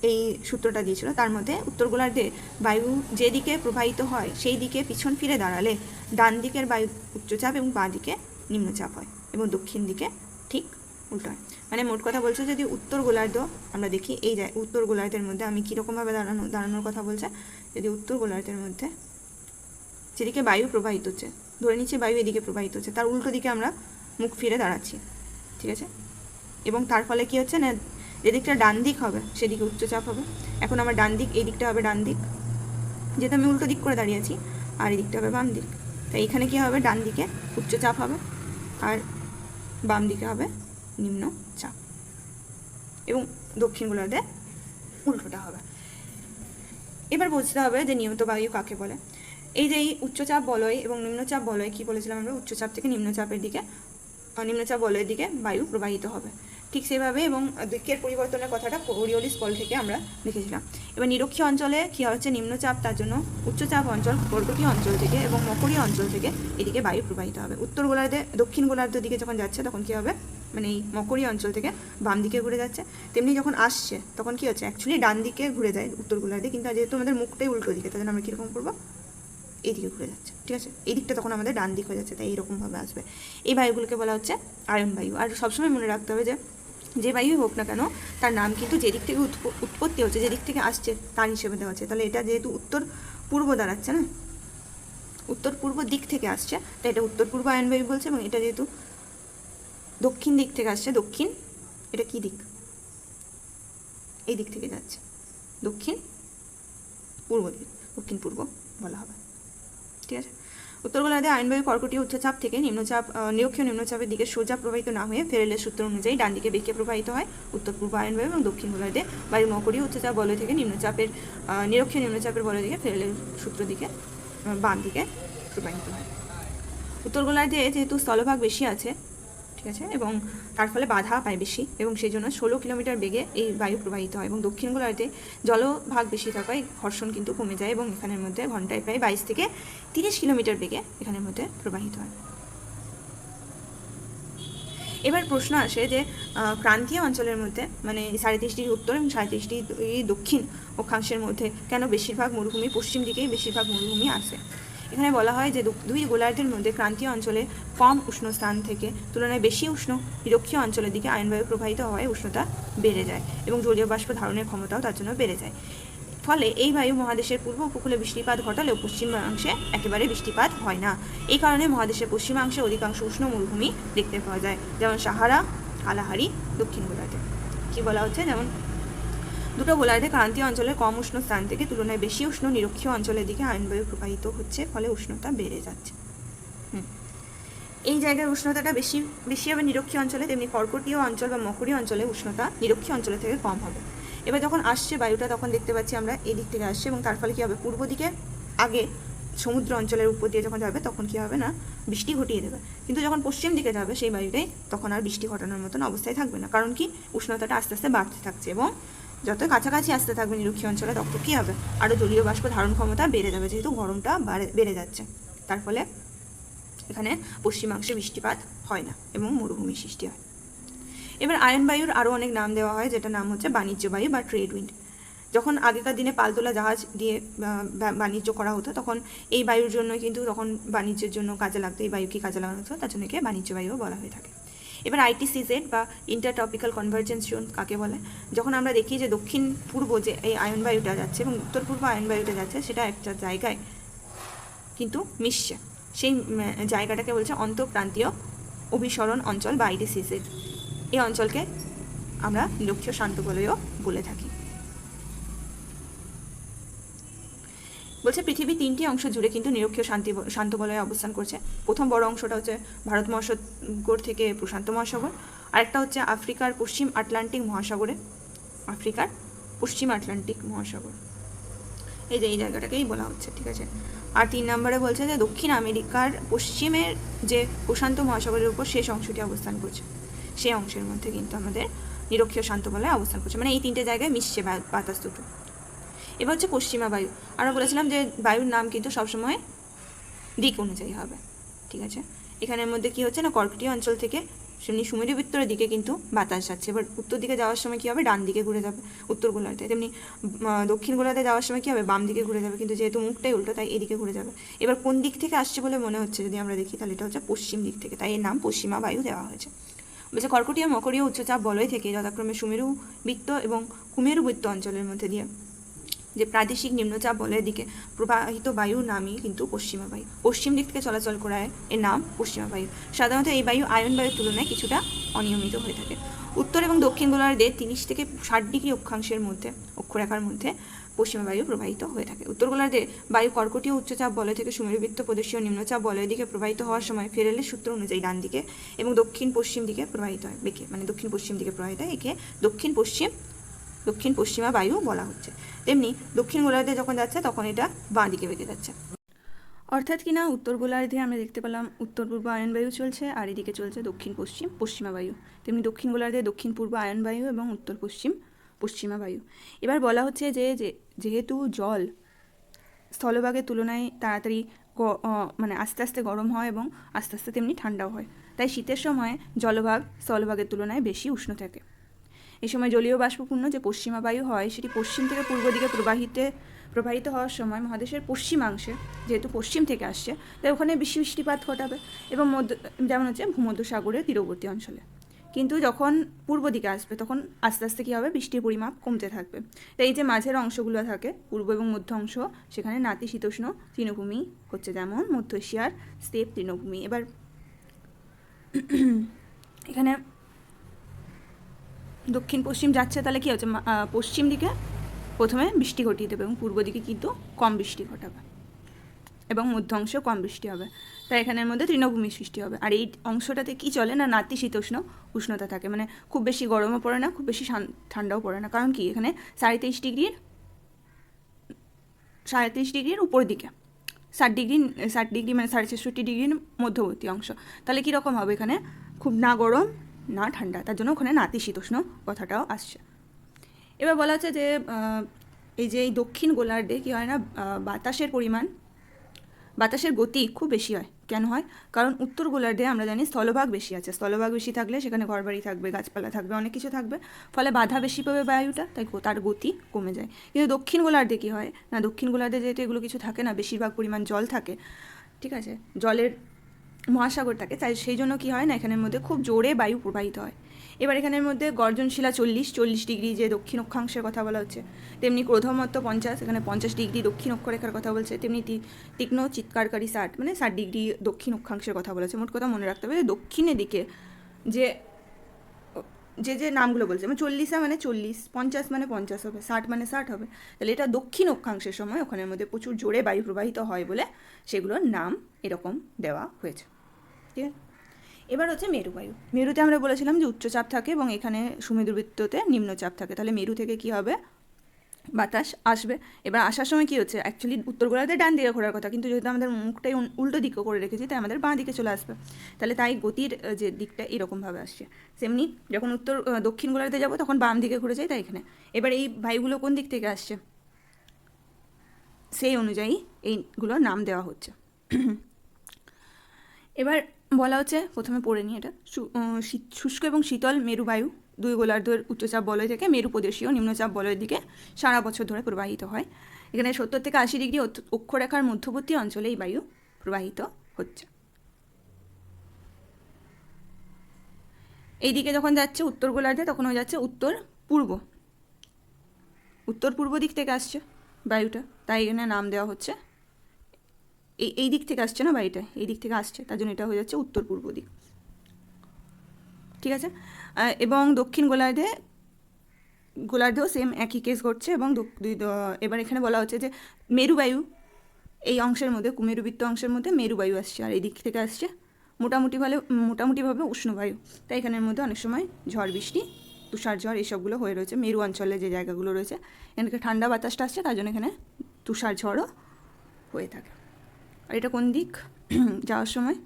এই সূত্রটা দিয়েছিল। তার মধ্যে উত্তর গোলার্ধে বায়ু যেদিকে প্রবাহিত হয় সেই দিকে পিছন ফিরে দাঁড়ালে ডান দিকের বায়ু উচ্চচাপ এবং বাঁ দিকে নিম্নচাপ হয়, এবং দক্ষিণ দিকে ঠিক উল্টো হয়। মানে মোট কথা বলছে, যদি উত্তর গোলার্ধ আমরা দেখি, এই উত্তর গোলার্ধের মধ্যে আমি কীরকমভাবে দাঁড়ানোর কথা বলছে, যদি উত্তর গোলার্ধের মধ্যে যেদিকে বায়ু প্রবাহিত হচ্ছে, ধরে নিচ্ছি বায়ু এদিকে প্রবাহিত হচ্ছে, তার উল্টো দিকে আমরা মুখ ফিরে দাঁড়াচ্ছি, ঠিক আছে। এবং তার ফলে কী হচ্ছে না, যেদিকটা ডান দিক হবে সেদিকে উচ্চচাপ হবে। এখন আমার ডান দিক এই দিকটা হবে ডান দিক, যেহেতু আমি উল্টো দিক করে দাঁড়িয়ে আছি, আর এই দিকটা হবে বাম দিক, তাই এখানে কী হবে, ডান দিকে উচ্চচাপ হবে আর বাম দিকে হবে নিম্নচাপ, এবং দক্ষিণ গোলার্ধে উল্টোটা হবে। এবার বুঝতে হবে যে নিয়মিত বায়ু কাকে বলে। এই যে এই উচ্চচাপ বলয় এবং নিম্নচাপ বলয়, কী বলেছিলাম আমরা, উচ্চচাপ থেকে নিম্নচাপের দিকে, নিম্নচাপ বলয়ের দিকে বায়ু প্রবাহিত হবে, ঠিক সেভাবে। এবং দিকের পরিবর্তনের কথাটা কোরিওলিস বল থেকে আমরা দেখেছিলাম। এবার নিরক্ষীয় অঞ্চলে কী হচ্ছে, নিম্নচাপ, তার জন্য উচ্চচাপ অঞ্চল কর্কটীয় অঞ্চল থেকে এবং মকরীয় অঞ্চল থেকে এদিকে বায়ু প্রবাহিত হবে। উত্তর গোলার্ধে দক্ষিণ গোলার্ধের দিকে যখন যাচ্ছে তখন কী হবে, মানে এই মকরীয় অঞ্চল থেকে বাম দিকে ঘুরে যাচ্ছে, তেমনি যখন আসছে তখন কী হচ্ছে, অ্যাকচুয়ালি ডান দিকে ঘুরে যায় উত্তর গোলার্ধে, কিন্তু যেহেতু আমাদের মুখটাই উল্টো দিকে, তার জন্য আমরা কীরকম করবো, এইদিকে ঘুরে যাচ্ছে, ঠিক আছে। এই দিকটা তখন আমাদের ডান দিক হয়ে যাচ্ছে, তাই এইরকমভাবে আসবে। এই বায়ুগুলোকে বলা হচ্ছে আয়ন বায়ু। আর সবসময় মনে রাখতে হবে যে বায়ুই হোক না কেন, তার নাম কিন্তু যেদিক থেকে উৎপত্তি হচ্ছে, যেদিক থেকে আসছে তার হিসেবে দেওয়া হচ্ছে। তাহলে এটা যেহেতু উত্তর পূর্ব দাঁড়াচ্ছে না, উত্তর পূর্ব দিক থেকে আসছে, তাই এটা উত্তর পূর্ব আয়ন বায়ু বলছে। এবং এটা যেহেতু দক্ষিণ দিক থেকে আসছে, দক্ষিণ, এটা কি দিক, এই দিক থেকে যাচ্ছে, দক্ষিণ পূর্ব দিক, দক্ষিণ পূর্ব বলা হবে, ঠিক আছে। উত্তর গোলার্ধে আয়নবায়ু কর্কটীয় উচ্চচাপ থেকে নিম্নচাপ নিরক্ষীয় নিম্নচাপের দিকে সোজা প্রবাহিত না হয়ে ফেরেলের সূত্র অনুযায়ী ডান দিকে বেঁকে প্রবাহিত হয় উত্তর পূর্ব আয়নবায়ু। এবং দক্ষিণ গোলার্ধে বায়ু মকরীয় উচ্চচাপ বলয় থেকে নিরক্ষীয় নিম্নচাপের বলয় দিকে ফেরেলের সূত্র দিকে বাম দিকে প্রবাহিত হয়। উত্তর গোলার্ধে যেহেতু স্থলভাগ বেশি আছে, ঠিক আছে, এবং তার ফলে বাধা পায় বেশি, এবং সেই জন্য 16 কিলোমিটার বেগে এই বায়ু প্রবাহিত হয়। এবং দক্ষিণ গোলার্ধে জলভাগ বেশি থাকায় ঘর্ষণ কিন্তু কমে যায়, এবং এখানের মধ্যে ঘন্টায় প্রায় 22 থেকে 30 কিলোমিটার বেগে এখানের মধ্যে প্রবাহিত হয়। এবার প্রশ্ন আসে যে ক্রান্তীয় অঞ্চলের মধ্যে, মানে 37° উত্তর এবং 37° দক্ষিণ অক্ষাংশের মধ্যে কেন বেশিরভাগ মরুভূমি পশ্চিম দিকেই বেশিরভাগ মরুভূমি আসে। এখানে বলা হয় যে দুই গোলার্ধের মধ্যে ক্রান্তীয় অঞ্চলে কম উষ্ণ স্থান থেকে তুলনায় বেশি উষ্ণ নিরক্ষীয় অঞ্চলের দিকে আয়নবায়ু প্রবাহিত হওয়ায় উষ্ণতা বেড়ে যায়, এবং জলীয় বাষ্প ধারণের ক্ষমতাও তার জন্য বেড়ে যায়। ফলে এই বায়ু মহাদেশের পূর্ব উপকূলে বৃষ্টিপাত ঘটালেও পশ্চিমাংশে একেবারে বৃষ্টিপাত হয় না। এই কারণে মহাদেশের পশ্চিমাংশে অধিকাংশ উষ্ণ মরুভূমি দেখতে পাওয়া যায়, যেমন সাহারা, কালাহারি দক্ষিণ গোলার্ধে। কি বলা হচ্ছে, যেমন দুটো গোলার্ধে ক্রান্তীয় অঞ্চলের কম উষ্ণ স্থান থেকে তুলনায় বেশি উষ্ণ নিরক্ষীয় অঞ্চলের দিকে আয়নবায়ু প্রবাহিত হচ্ছে, ফলে উষ্ণতা বেড়ে যাচ্ছে। এই জায়গায় উষ্ণতাটা বেশি হবে নিরক্ষীয় অঞ্চলে, তেমনি কর্কটীয় অঞ্চল বা মকরীয় অঞ্চলে উষ্ণতা নিরক্ষীয় অঞ্চলের থেকে কম হবে। এবার যখন আসছে বায়ুটা, তখন দেখতে পাচ্ছি আমরা এই দিক থেকে আসছে, এবং তার ফলে কী হবে, পূর্ব দিকে আগে সমুদ্র অঞ্চলের উপর দিয়ে যখন যাবে তখন কী হবে না, বৃষ্টি ঘটিয়ে দেবে। কিন্তু যখন পশ্চিম দিকে যাবে সেই বায়ুটাই তখন আর বৃষ্টি ঘটানোর মতন অবস্থায় থাকবে না, কারণ কি, উষ্ণতাটা আস্তে আস্তে বাড়তে থাকছে, এবং যত কাছাকাছি আসতে থাকবে নিরক্ষীয় অঞ্চলে তত কী হবে, আরও জলীয় বাষ্প ধারণ ক্ষমতা বেড়ে যাবে, যেহেতু গরমটা বেড়ে যাচ্ছে। তার ফলে এখানে পশ্চিমাংশে বৃষ্টিপাত হয় না এবং মরুভূমি সৃষ্টি হয়। এবার আয়ন বায়ুর আরও অনেক নাম দেওয়া হয়, যেটা নাম হচ্ছে বাণিজ্য বায়ু বা ট্রেড উইন্ড। যখন আগেকার দিনে পালতোলা জাহাজ দিয়ে বাণিজ্য করা হতো, তখন এই বায়ুর জন্য কিন্তু তখন বাণিজ্যের জন্য কাজে লাগতো, এই বায়ুকে কাজে লাগানো হতো, তার জন্য একে বাণিজ্য বায়ুও বলা হয়ে থাকে। এবার ITCZ বা ইন্টারটপিক্যাল কনভার্জেন্স জোন কাকে বলে, যখন আমরা দেখি যে দক্ষিণ পূর্ব যে এই আয়ন বায়ুটা যাচ্ছে এবং উত্তর পূর্ব আয়ন বায়ুটা যাচ্ছে, সেটা একটা জায়গায় কিন্তু মিশছে, সেই জায়গাটাকে বলছে অন্তঃপ্রান্তীয় অভিসরণ অঞ্চল বা ITCZ। এই অঞ্চলকে আমরা নিরক্ষীয় শান্ত বলয়ও বলে থাকি। বলছে পৃথিবী 3টি অংশ জুড়ে কিন্তু নিরক্ষীয় শান্ত বলয়ে অবস্থান করছে। প্রথম বড় অংশটা হচ্ছে ভারত মহাসাগর থেকে প্রশান্ত মহাসাগর, আরেকটা হচ্ছে আফ্রিকার পশ্চিম আটলান্টিক মহাসাগরে, আফ্রিকার পশ্চিম আটলান্টিক মহাসাগর, এই যে এই জায়গাটাকেই বলা হচ্ছে, ঠিক আছে। আর 3 নম্বরে বলছে যে দক্ষিণ আমেরিকার পশ্চিমের যে প্রশান্ত মহাসাগরের উপর শেষ অংশটি অবস্থান করছে, সেই অংশের মধ্যে কিন্তু আমাদের নিরক্ষীয় শান্ত বলয়ে অবস্থান করছে, মানে এই 3টে জায়গায় মিশছে বাতাস দুটো। এবার হচ্ছে পশ্চিমা বায়ু। আমরা বলেছিলাম যে বায়ুর নাম কিন্তু সবসময় দিক অনুযায়ী হবে, ঠিক আছে। এখানের মধ্যে কি হচ্ছে না, কর্কটীয় অঞ্চল থেকে সেমনি সমুদ্রবৃত্তের দিকে কিন্তু বাতাস যাচ্ছে। এবার উত্তর দিকে যাওয়ার সময় কী হবে, ডান দিকে ঘুরে যাবে উত্তর গোলার্ধে, তেমনি দক্ষিণ গোলার্ধে যাওয়ার সময় কী হবে, বাম দিকে ঘুরে যাবে, কিন্তু যেহেতু মুখটাই উল্টো তাই এদিকে ঘুরে যাবে। এবার কোন দিক থেকে আসছে বলে মনে হচ্ছে যদি আমরা দেখি, তাহলে এটা হচ্ছে পশ্চিম দিক থেকে, তাই এর নাম পশ্চিমা বায়ু দেওয়া হয়েছে। বলছে কর্কটীয় মকরীয় উচ্চচাপ বলয় থেকে যথাক্রমে সুমেরুবৃত্ত এবং কুমেরুবৃত্ত অঞ্চলের মধ্যে দিয়ে যে প্রাদেশিক নিম্নচাপ বলয়ের দিকে প্রবাহিত বায়ুর নামই কিন্তু পশ্চিমা বায়ু। পশ্চিম দিক থেকে চলাচল করায় এর নাম পশ্চিমা বায়ু। সাধারণত এই বায়ু আয়ন বায়ুর তুলনায় কিছুটা অনিয়মিত হয়ে থাকে। উত্তর এবং দক্ষিণ গোলার্ধে 30 থেকে 60 অক্ষাংশের মধ্যে, অক্ষরেখার মধ্যে পশ্চিমা বায়ু প্রবাহিত হয়ে থাকে। উত্তর গোলার্ধে বায়ু কর্কটীয় উচ্চচাপ বলয় থেকে সুমেরুবৃত্ত প্রদেশীয় নিম্নচাপ বলয়ের দিকে প্রবাহিত হওয়ার সময় ফেরেলের সূত্র অনুযায়ী ডান দিকে এবং দক্ষিণ পশ্চিম দিকে প্রবাহিত হয়, বেঁকে, মানে দক্ষিণ পশ্চিম দিকে প্রবাহিত হয়, একে দক্ষিণ পশ্চিমা বায়ু বলা হচ্ছে। তেমনি দক্ষিণ গোলার্ধে যখন যাচ্ছে তখন এটা বাঁ দিকে বেঁকে যাচ্ছে, অর্থাৎ কিনা উত্তর গোলার্ধে আমরা দেখতে পেলাম উত্তর পূর্ব আয়ন বায়ু চলছে, আর এদিকে চলছে দক্ষিণ পশ্চিম পশ্চিমা বায়ু। তেমনি দক্ষিণ গোলার্ধে দক্ষিণ পূর্ব আয়ন বায়ু এবং উত্তর পশ্চিম পশ্চিমা বায়ু। এবার বলা হচ্ছে যে যেহেতু জল স্থলভাগের তুলনায় তাড়াতাড়ি মানে আস্তে আস্তে গরম হয় এবং আস্তে আস্তে তেমনি ঠান্ডাও হয়, তাই শীতের সময় জলভাগ স্থলভাগের তুলনায় বেশি উষ্ণ থাকে। এই সময় জলীয় বাষ্পপূর্ণ যে পশ্চিমা বায়ু হয় সেটি পশ্চিম থেকে পূর্ব দিকে প্রবাহিত হওয়ার সময় মহাদেশের পশ্চিমাংশে, যেহেতু পশ্চিম থেকে আসছে, তাই ওখানে বেশি বৃষ্টিপাত ঘটাবে এবং যেমন হচ্ছে ভূমধ্যসাগরের তীরবর্তী অঞ্চলে। কিন্তু যখন পূর্ব দিকে আসবে তখন আস্তে আস্তে কী হবে, বৃষ্টির পরিমাপ কমতে থাকবে। তাই এই যে মাঝের অংশগুলো থাকে পূর্ব এবং মধ্য অংশ, সেখানে নাতিশীতোষ্ণ তৃণভূমি হচ্ছে, যেমন মধ্য এশিয়ার স্টেপ তৃণভূমি। এবার এখানে দক্ষিণ পশ্চিম যাচ্ছে, তাহলে কী হচ্ছে, পশ্চিম দিকে প্রথমে বৃষ্টি ঘটিয়ে দেবে এবং পূর্ব দিকে কিন্তু কম বৃষ্টি ঘটাবে এবং মধ্য অংশ কম বৃষ্টি হবে। তাই এখানের মধ্যে তৃণভূমি সৃষ্টি হবে। আর এই অংশটাতে কি চলে না, নাতিশীতোষ্ণ উষ্ণতা থাকে, মানে খুব বেশি গরমও পড়ে না, খুব বেশি ঠান্ডাও পড়ে না। কারণ কি, এখানে 37 ডিগ্রির উপর দিকে, 60 ডিগ্রি মানে 63 ডিগ্রির মধ্যবর্তী অংশ। তাহলে কীরকম হবে, এখানে খুব না গরম না ঠান্ডা, তার জন্য ওখানে নাতিশীতোষ্ণ কথাটাও আসছে। এবার বলা হচ্ছে যে এই যে এই দক্ষিণ গোলার্ধে কী হয় না, বাতাসের গতি খুব বেশি হয়। কেন হয়, কারণ উত্তর গোলার্ধে আমরা জানি স্থলভাগ বেশি আছে, স্থলভাগ বেশি থাকলে সেখানে ঘরবাড়ি থাকবে, গাছপালা থাকবে, অনেক কিছু থাকবে, ফলে বাধা বেশি পাবে বায়ুটা, তাই তার গতি কমে যায়। কিন্তু দক্ষিণ গোলার্ধে কী হয় না, দক্ষিণ গোলার্ধে যেহেতু এগুলো কিছু থাকে না, বেশিরভাগ পরিমাণ জল থাকে, ঠিক আছে, জলের মহাসাগর থাকে, তাই সেই জন্য কী হয় না, এখানের মধ্যে খুব জোরে বায়ু প্রবাহিত হয়। এবার এখানের মধ্যে গর্জনশীলা 40 ডিগ্রি যে দক্ষিণ অক্ষাংশের কথা বলা হচ্ছে, তেমনি ক্রোধমত্ত 50, এখানে 50 ডিগ্রি দক্ষিণ অক্ষরেখার কথা বলছে, তেমনি তীক্ষ্ণ চিৎকারকারী 60 মানে 60 ডিগ্রি দক্ষিণ অক্ষাংশের কথা বলেছে। মোট কথা মনে রাখতে হবে দক্ষিণের দিকে যে নামগুলো বলছে, মানে 40 মানে 40, 50 মানে 50 হবে, 60 মানে 60 হবে। তাহলে এটা দক্ষিণ অক্ষাংশের সময় ওখানের মধ্যে প্রচুর জোরে বায়ু প্রবাহিত হয় বলে সেগুলোর নাম এরকম দেওয়া হয়েছে। ঠিক আছে, এবার হচ্ছে মেরুবায়ু। মেরুতে আমরা বলেছিলাম যে উচ্চচাপ থাকে এবং এখানে সমুদ্রবৃত্ততে নিম্নচাপ থাকে। তাহলে মেরু থেকে কি হবে, বাতাস আসবে। এবার আসার সময় কি হচ্ছে, অ্যাকচুয়ালি উত্তর গোলার্ধে ডান দিকে ঘোরার কথা, কিন্তু যেহেতু আমাদের মুখটাই উল্টো দিকে করে রেখেছি, তাই আমাদের বাঁ দিকে চলে আসবে। তাই গতির যে দিকটা এরকমভাবে আসছে। সেমনি যখন দক্ষিণ গোলার্ধে যাবো তখন বাম দিকে ঘুরে যাই, তাই এখানে। এবার এই বায়ুগুলো কোন দিক থেকে আসছে, সেই অনুযায়ী এইগুলোর নাম দেওয়া হচ্ছে। এবার বলা হচ্ছে, প্রথমে পড়ে নিই এটা, শুষ্ক এবং শীতল মেরুবায়ু দুই গোলার্ধের উচ্চচাপ বলয় থেকে মেরুপ্রদেশীয় নিম্নচাপ বলয়ের দিকে সারা বছর ধরে প্রবাহিত হয়। এখানে 70 থেকে 80 ডিগ্রি অক্ষরেখার মধ্যবর্তী অঞ্চলে এই বায়ু প্রবাহিত হচ্ছে। এই দিকে যখন যাচ্ছে উত্তর গোলার্ধে, তখন হয়ে যাচ্ছে উত্তর পূর্ব দিক থেকে আসছে বায়ুটা, তাই এখানে নাম দেওয়া হচ্ছে, এই দিক থেকে আসছে না বায়ুটা, এই দিক থেকে আসছে, তার জন্য এটা হয়ে যাচ্ছে উত্তর পূর্ব দিক। ঠিক আছে, এবং দক্ষিণ গোলার্ধেও সেম একই কেস ঘটছে। এবং এবার এখানে বলা হচ্ছে যে মেরুবায়ু, এই অংশের মধ্যে কুমেরুবৃত্ত অংশের মধ্যে মেরুবায়ু আসছে, আর এই দিক থেকে আসছে মোটামুটিভাবে উষ্ণবায়ু। তাই এখানের মধ্যে অনেক সময় ঝড় বৃষ্টি, তুষার ঝড় এসবগুলো হয়ে রয়েছে। মেরু অঞ্চলে যে জায়গাগুলো রয়েছে এখানে ঠান্ডা বাতাসটা আসছে, তার জন্য এখানে তুষার ঝড়ও হয়ে থাকে। আর এটা কোন দিক, যাওয়ার সময়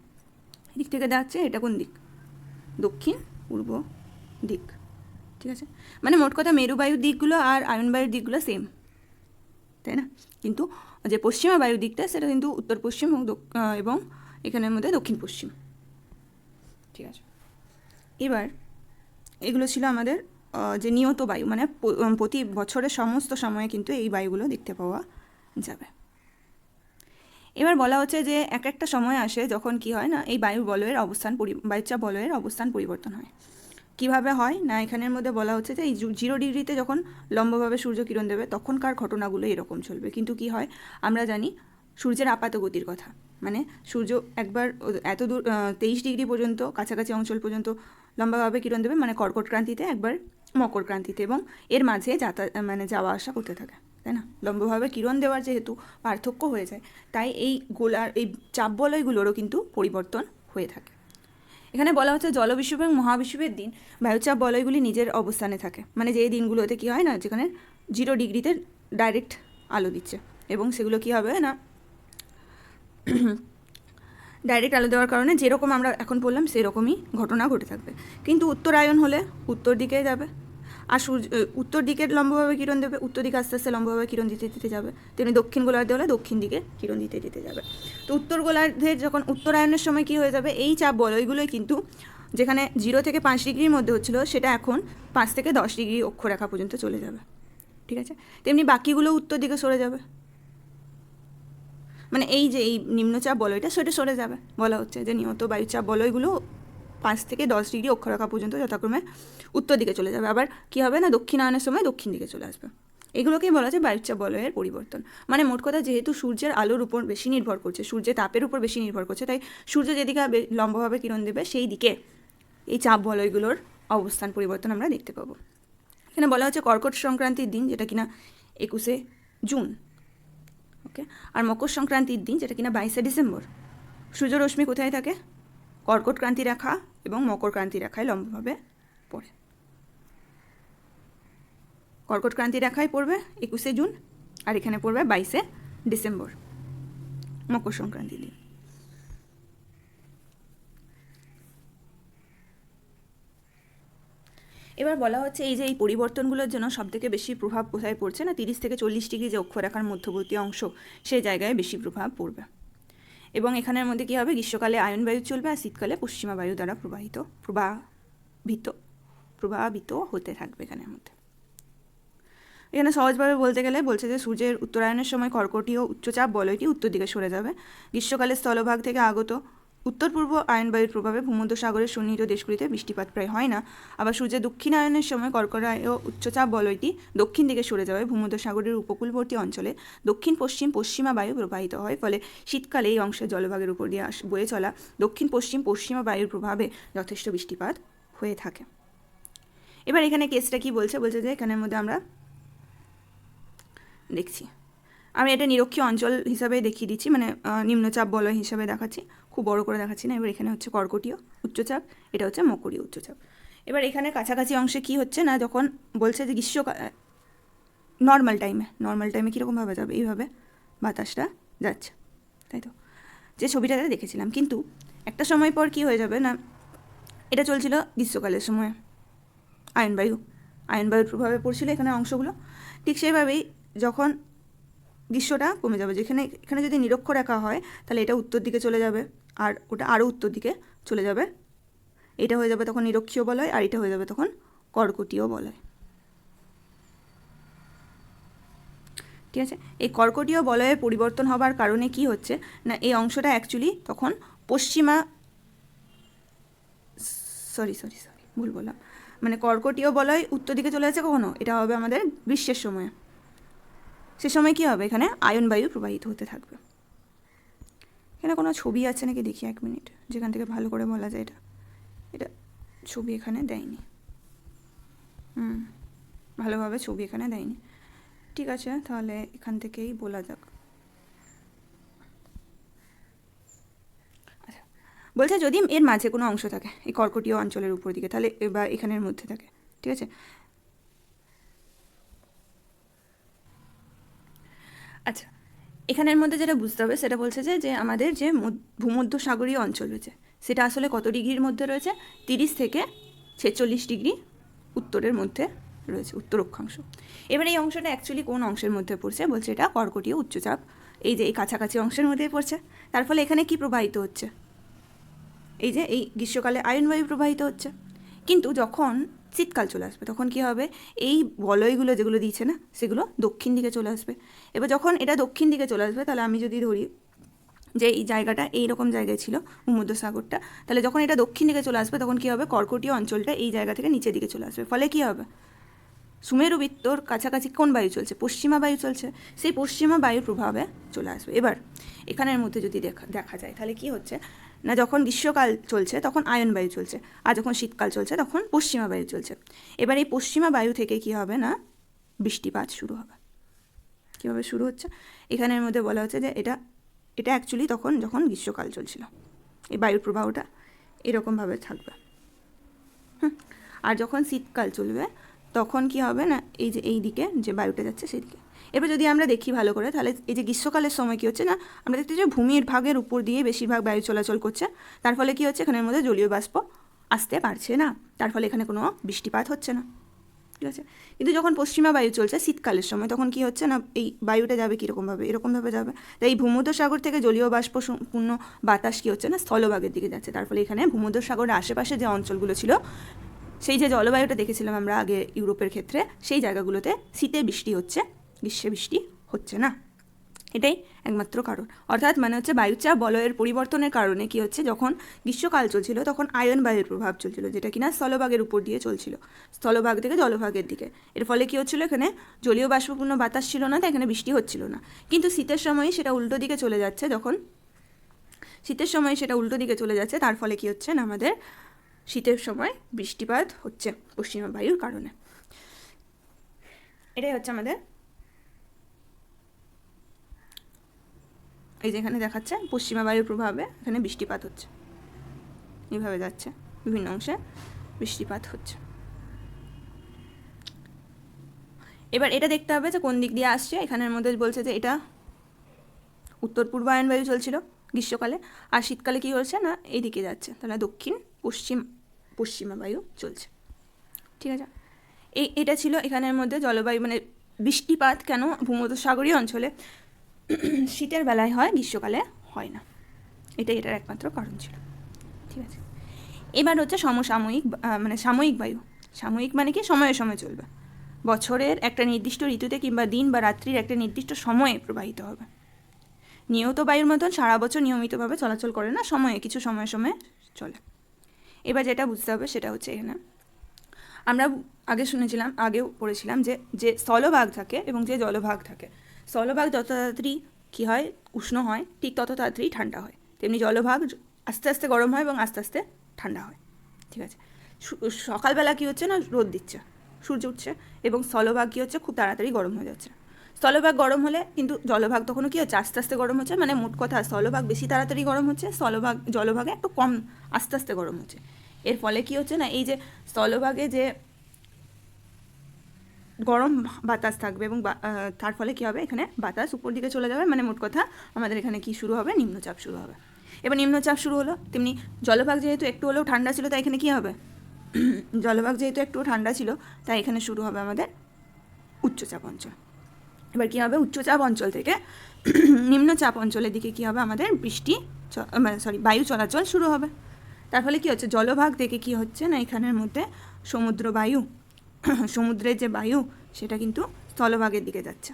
এদিক থেকে যাচ্ছে, এটা কোন দিক, দক্ষিণ পূর্ব দিক। ঠিক আছে, মানে মোট কথা মেরুবায়ুর দিকগুলো আর আয়নবায়ুর দিকগুলো সেম, তাই না? কিন্তু যে পশ্চিমা বায়ুর দিকটা সেটা কিন্তু উত্তর পশ্চিম এবং এখানের মধ্যে দক্ষিণ পশ্চিম। ঠিক আছে, এবার এগুলো ছিল আমাদের যে নিয়ত বায়ু, মানে প্রতি বছরের সমস্ত সময়ে কিন্তু এই বায়ুগুলো দেখতে পাওয়া যাবে। এবার বলা হচ্ছে যে একটা সময় আসে যখন কি হয় না, এই বায়ুচাপ বলয়ের অবস্থান পরিবর্তন হয়। কিভাবে হয় না, এখানের মধ্যে বলা হচ্ছে যে এই 0 ডিগ্রিতে যখন লম্বভাবে সূর্য কিরণ দেবে তখনকার ঘটনাগুলো এরকম চলবে। কিন্তু কি হয়, আমরা জানি সূর্যের আপাত গতির কথা, মানে সূর্য একবার এত দূর 23 ডিগ্রি পর্যন্ত কাছাকাছি অঞ্চল পর্যন্ত লম্বাভাবে কিরণ দেবে, মানে কর্কট ক্রান্তিতে, একবার মকর ক্রান্তিতে, এবং এর মাঝে যাওয়া আসা করতে থাকে, তাই না? লম্বভাবে কিরণ দেওয়ার যেহেতু পার্থক্য হয়ে যায়, তাই এই চাপ বলয়গুলোরও কিন্তু পরিবর্তন হয়ে থাকে। এখানে বলা হচ্ছে জলবিষুব এবং মহাবিষুবের দিন বায়ুচাপ বলয়গুলি নিজের অবস্থানে থাকে, মানে যে দিনগুলোতে কি হয় না, যেখানে 0 ডিগ্রিতে ডাইরেক্ট আলো দিচ্ছে, এবং সেগুলো কি হবে না, ডাইরেক্ট আলো দেওয়ার কারণে যেরকম আমরা এখন বললাম সেরকমই ঘটনা ঘটে থাকবে। কিন্তু উত্তরায়ণ হলে উত্তর দিকে যাবে, আর উত্তর দিকে লম্বভাবে কিরণ দেবে, উত্তর দিকে আস্তে আস্তে লম্বভাবে কিরণ দিতে যাবে। তেমনি দক্ষিণ গোলার্ধে হলে দক্ষিণ দিকে কিরণ দিতে যাবে। তো উত্তর গোলার্ধের যখন উত্তরায়ণের সময় কি হয়ে যাবে, এই চাপ বলয়গুলোই কিন্তু যেখানে 0 থেকে 5 ডিগ্রির মধ্যে হচ্ছিলো সেটা এখন 5 থেকে 10 ডিগ্রি অক্ষরেখা পর্যন্ত চলে যাবে, ঠিক আছে। তেমনি বাকিগুলো উত্তর দিকে সরে যাবে, মানে এই যে এই নিম্নচাপ বলয়টা সেটা সরে যাবে। বলা হচ্ছে যে নিয়ত বায়ুচাপ বলয়গুলো 5 থেকে 10 ডিগ্রি অক্ষরেখা পর্যন্ত যথাক্রমে উত্তর দিকে চলে যাবে, আবার কী হবে না দক্ষিণায়নের সময় দক্ষিণ দিকে চলে আসবে। এগুলোকেই বলা যায় বায়ুচাপ বলয়ের পরিবর্তন। মানে মোট কথা যেহেতু সূর্যের আলোর উপর বেশি নির্ভর করছে, সূর্যের তাপের উপর বেশি নির্ভর করছে, তাই সূর্য যেদিকে লম্বভাবে কিরণ দেবে সেই দিকে এই চাপ বলয়গুলোর অবস্থান পরিবর্তন আমরা দেখতে পাবো। এখানে বলা হচ্ছে কর্কট সংক্রান্তির দিন, যেটা কিনা 21শে জুন, ওকে, আর মকর সংক্রান্তির দিন, যেটা কিনা 22শে ডিসেম্বর, সূর্যরশ্মি কোথায় থাকে? কর্কট ক্রান্তি রেখা এবং মকর ক্রান্তি রেখায় লম্বভাবে পড়ে। কর্কট ক্রান্তি রেখায় পড়বে 21শে জুন, আর এখানে পড়বে 22শে ডিসেম্বর, মকর সংক্রান্তি দিন। এবার বলা হচ্ছে এই যে এই পরিবর্তনগুলোর জন্য সবথেকে বেশি প্রভাব কোথায় পড়ছে না 30 থেকে 40 ডিগ্রি যে অক্ষরেখার মধ্যবর্তী অংশ সেই জায়গায় বেশি প্রভাব পড়বে। এবং এখানের মধ্যে কী হবে, গ্রীষ্মকালে আয়ন বায়ু চলবে আর শীতকালে পশ্চিমা বায়ু দ্বারা প্রভাবিত হতে থাকবে। এখানের মধ্যে এখানে সহজভাবে বলতে গেলে বলছে যে সূর্যের উত্তরায়ণের সময় কর্কটীয় উচ্চচাপ বলয়টি উত্তর দিকে সরে যাবে। গ্রীষ্মকালে স্থলভাগ থেকে আগত উত্তর পূর্ব আয়ন বায়ুর প্রভাবে ভূমধ্যসাগরের সন্নিহিত দেশগুলিতে বৃষ্টিপাত প্রায় হয় না। আবার সূর্যের দক্ষিণায়নের সময় কর্কটীয় উচ্চচাপ বলয়টি দক্ষিণ দিকে সরে যাবে। ভূমধ্যসাগরের উপকূলবর্তী অঞ্চলে দক্ষিণ পশ্চিমা বায়ু প্রবাহিত হয়, ফলে শীতকালে এই অংশের জলভাগের উপর দিয়ে বয়ে চলা দক্ষিণ পশ্চিমা বায়ুর প্রভাবে যথেষ্ট বৃষ্টিপাত হয়ে থাকে। এবার এখানে কেসটা কি বলছে যে এখানের মধ্যে আমরা দেখছি, আমি এটা নিরক্ষীয় অঞ্চল হিসাবে দেখিয়ে দিচ্ছি, মানে নিম্নচাপ বলয় হিসাবে দেখাচ্ছি, খুব বড় করে দেখাচ্ছি না। এবার এখানে হচ্ছে কর্কটীয় উচ্চচাপ, এটা হচ্ছে মকরীয় উচ্চচাপ। এবার এখানে কাছাকাছি অংশে কি হচ্ছে না, যখন বলছে যে গ্রীষ্মকাল নর্মাল টাইমে কীরকমভাবে যাবে, এইভাবে বাতাসটা যাচ্ছে, তাই তো যে ছবিটাতে দেখেছিলাম। কিন্তু একটা সময় পর কি হয়ে যাবে না, এটা চলছিল গ্রীষ্মকালের সময় আয়ন বায়ুর প্রভাবে পড়ছিল এখানে অংশগুলো, ঠিক সেভাবেই যখন গ্রীষ্মটা কমে যাবে, এখানে যদি নিরক্ষরেখা হয় তাহলে এটা উত্তর দিকে চলে যাবে আর ওটা আরও উত্তর দিকে চলে যাবে, এটা হয়ে যাবে তখন নিরক্ষীয় বলয় আর এটা হয়ে যাবে তখন কর্কটীয় বলয়, ঠিক আছে। এই কর্কটীয় বলয়ের পরিবর্তন হবার কারণে কি হচ্ছে না, এই অংশটা অ্যাকচুয়ালি তখন ভুল বললাম, মানে কর্কটীয় বলয় উত্তর দিকে চলে যাচ্ছে কখনো, এটা হবে আমাদের গ্রীষ্মের সময়। সে সময় কী হবে, এখানে আয়ন বায়ু প্রবাহিত হতে থাকবে। এখানে কোনো ছবি আছে নাকি দেখি 1 মিনিট, যেখান থেকে ভালো করে বলা যায়। এটা ছবি এখানে দেয়নি, ভালোভাবে ছবি এখানে দেয়নি, ঠিক আছে, তাহলে এখান থেকেই বলা যাক। আচ্ছা, বলছে যদি এর মাঝে কোনো অংশ থাকে এই কর্কটীয় অঞ্চলের উপর দিকে, তাহলে বা এখানের মধ্যে থাকে, ঠিক আছে। আচ্ছা, এখানের মধ্যে যেটা বুঝতে হবে সেটা বলছে যে আমাদের যে ভূমধ্যসাগরীয় অঞ্চল রয়েছে সেটা আসলে কত ডিগ্রির মধ্যে রয়েছে, 30 থেকে 46 ডিগ্রি উত্তরের মধ্যে রয়েছে, উত্তর অক্ষাংশ। এবার এই অংশটা অ্যাকচুয়ালি কোন অংশের মধ্যে পড়ছে, বলছে এটা কর্কটীয় উচ্চচাপ, এই যে এই কাছাকাছি অংশের মধ্যেই পড়ছে। তার ফলে এখানে কি প্রবাহিত হচ্ছে, এই যে এই গ্রীষ্মকালে আয়ন বায়ু প্রবাহিত হচ্ছে। কিন্তু যখন শীতকাল চলে আসবে তখন কি হবে, এই বলয়গুলো যেগুলো দিচ্ছে না সেগুলো দক্ষিণ দিকে চলে আসবে। এবার যখন এটা দক্ষিণ দিকে চলে আসবে, তাহলে আমি যদি ধরি যে এই জায়গাটা এইরকম জায়গায় ছিল ভূমধ্যসাগরটা, তাহলে যখন এটা দক্ষিণ দিকে চলে আসবে তখন কী হবে, কর্কটীয় অঞ্চলটা এই জায়গা থেকে নিচের দিকে চলে আসবে। ফলে কী হবে, সুমেরু বৃত্তর কাছাকাছি কোন বায়ু চলছে, পশ্চিমা বায়ু চলছে, সেই পশ্চিমা বায়ুর প্রভাবে চলে আসবে। এবার এখানের মধ্যে যদি দেখা যায় তাহলে কি হচ্ছে না, যখন গ্রীষ্মকাল চলছে তখন আয়ন বায়ু চলছে, আর যখন শীতকাল চলছে তখন পশ্চিমা বায়ু চলছে। এবার এই পশ্চিমা বায়ু থেকে কি হবে না, বৃষ্টিপাত শুরু হবে। কীভাবে শুরু হচ্ছে, এখানের মধ্যে বলা হচ্ছে যে এটা অ্যাকচুয়ালি তখন যখন গ্রীষ্মকাল চলছিল এই বায়ুর প্রবাহটা এরকমভাবে থাকবে। আর যখন শীতকাল চলবে তখন কি হবে না, এই যে এই দিকে যে বায়ুটা যাচ্ছে সেই দিকে। এবার যদি আমরা দেখি ভালো করে, তাহলে এই যে গ্রীষ্মকালের সময় কী হচ্ছে না, আমরা দেখতে যে ভূমির ভাগের উপর দিয়ে বেশিরভাগ বায়ু চলাচল করছে, তার ফলে কী হচ্ছে, এখানের মধ্যে জলীয় বাষ্প আসতে পারছে না, তার ফলে এখানে কোনো বৃষ্টিপাত হচ্ছে না, ঠিক আছে। কিন্তু যখন পশ্চিমা বায়ু চলছে শীতকালের সময়, তখন কি হচ্ছে না, এই বায়ুটা যাবে কীরকমভাবে, এরকমভাবে যাবে। তাই এই ভূমধ্যসাগর থেকে জলীয় বাষ্পপূর্ণ বাতাস কী হচ্ছে না, স্থলভাগের দিকে যাচ্ছে। তার ফলে এখানে ভূমধ্যসাগরের আশেপাশে যে অঞ্চলগুলো ছিল, সেই যে জলবায়ুটা দেখেছিলাম আমরা আগে ইউরোপের ক্ষেত্রে, সেই জায়গাগুলোতে শীতে বৃষ্টি হচ্ছে, গ্রীষ্মে বৃষ্টি হচ্ছে না। এটাই একমাত্র কারণ। অর্থাৎ মানে হচ্ছে বায়ুচাপ বলয়ের পরিবর্তনের কারণে কি হচ্ছে, যখন গ্রীষ্মকাল চলছিল তখন আয়ন বায়ুর প্রভাব চলছিল, যেটা কিনা স্থলভাগের উপর দিয়ে চলছিল, স্থলভাগ থেকে জলভাগের দিকে। এর ফলে কি হচ্ছিল, এখানে জলীয় বাষ্পপূর্ণ বাতাস ছিল না, তাই এখানে বৃষ্টি হচ্ছিল না। কিন্তু শীতের সময় সেটা উল্টো দিকে চলে যাচ্ছে, যখন শীতের সময় সেটা উল্টো দিকে চলে যাচ্ছে, তার ফলে কি হচ্ছে না, আমাদের শীতের সময় বৃষ্টিপাত হচ্ছে পশ্চিমা বায়ুর কারণে। এটাই হচ্ছে আমাদের, এই যে এখানে দেখাচ্ছে পশ্চিমা বায়ুর প্রভাবে এখানে বৃষ্টিপাত হচ্ছে, এইভাবে যাচ্ছে, বিভিন্ন অংশে বৃষ্টিপাত হচ্ছে। এবার এটা দেখতে হবে যে কোন দিক দিয়ে আসছে। এখানের মধ্যে বলছে যে এটা উত্তর পূর্বায়ন বায়ু চলছিল গ্রীষ্মকালে, আর শীতকালে কী হচ্ছে না, এইদিকে যাচ্ছে, তাহলে দক্ষিণ পশ্চিমা বায়ু চলছে। ঠিক আছে, এটা ছিল এখানের মধ্যে জলবায়ু, মানে বৃষ্টিপাত কেন ভূমধ্যসাগরীয় অঞ্চলে শীতের বেলায় হয়, গ্রীষ্মকালে হয় না, এটাই এটার একমাত্র কারণ ছিল। ঠিক আছে, এবার হচ্ছে সমসাময়িক, মানে সাময়িক বায়ু। সাময়িক মানে কি, সময়ে সময়ে চলবে, বছরের একটা নির্দিষ্ট ঋতুতে কিংবা দিন বা রাত্রির একটা নির্দিষ্ট সময়ে প্রবাহিত হবে। নিয়ত বায়ুর মতন সারা বছর নিয়মিতভাবে চলাচল করে না, সময়ে কিছু সময়ে সময়ে চলে। এবার যেটা বুঝতে হবে সেটা হচ্ছে, এখানে আমরা আগে শুনেছিলাম, আগেও পড়েছিলাম যে স্থলভাগ থাকে এবং যে জলভাগ থাকে, স্থলভাগ যত তাড়াতাড়ি কী হয়, উষ্ণ হয়, ঠিক তত তাড়াতাড়ি ঠান্ডা হয়। তেমনি জলভাগ আস্তে আস্তে গরম হয় এবং আস্তে আস্তে ঠান্ডা হয়। ঠিক আছে, সকালবেলা কী হচ্ছে না, রোদ দিচ্ছে, সূর্য উঠছে, এবং স্থলভাগ কী হচ্ছে, খুব তাড়াতাড়ি গরম হয়ে যাচ্ছে। স্থলভাগ গরম হলে কিন্তু জলভাগ তখনও কী হচ্ছে, আস্তে আস্তে গরম হচ্ছে, মানে মোট কথা স্থলভাগ বেশি তাড়াতাড়ি গরম হচ্ছে, জলভাগে একটু কম আস্তে আস্তে গরম হচ্ছে। এর ফলে কী হচ্ছে না, এই যে স্থলভাগে যে গরম বাতাস থাকবে এবং তার ফলে কী হবে, এখানে বাতাস উপর দিকে চলে যাবে, মানে মোট কথা আমাদের এখানে কি শুরু হবে, নিম্নচাপ শুরু হবে। এবার নিম্নচাপ শুরু হলো, তেমনি জলভাগ যেহেতু একটু হলেও ঠান্ডা ছিল, তাই এখানে কী হবে, জলভাগ যেহেতু একটু ঠান্ডা ছিল, তাই এখানে শুরু হবে আমাদের উচ্চচাপ অঞ্চল। এবার কী হবে, উচ্চচাপ অঞ্চল থেকে নিম্নচাপ অঞ্চলের দিকে কী হবে, আমাদের বায়ু চলাচল শুরু হবে। তার ফলে কী হচ্ছে, জলভাগ থেকে কী হচ্ছে না, এখানের মধ্যে সমুদ্র বায়ু, সমুদ্রের যে বায়ু সেটা কিন্তু স্থলভাগের দিকে যাচ্ছে।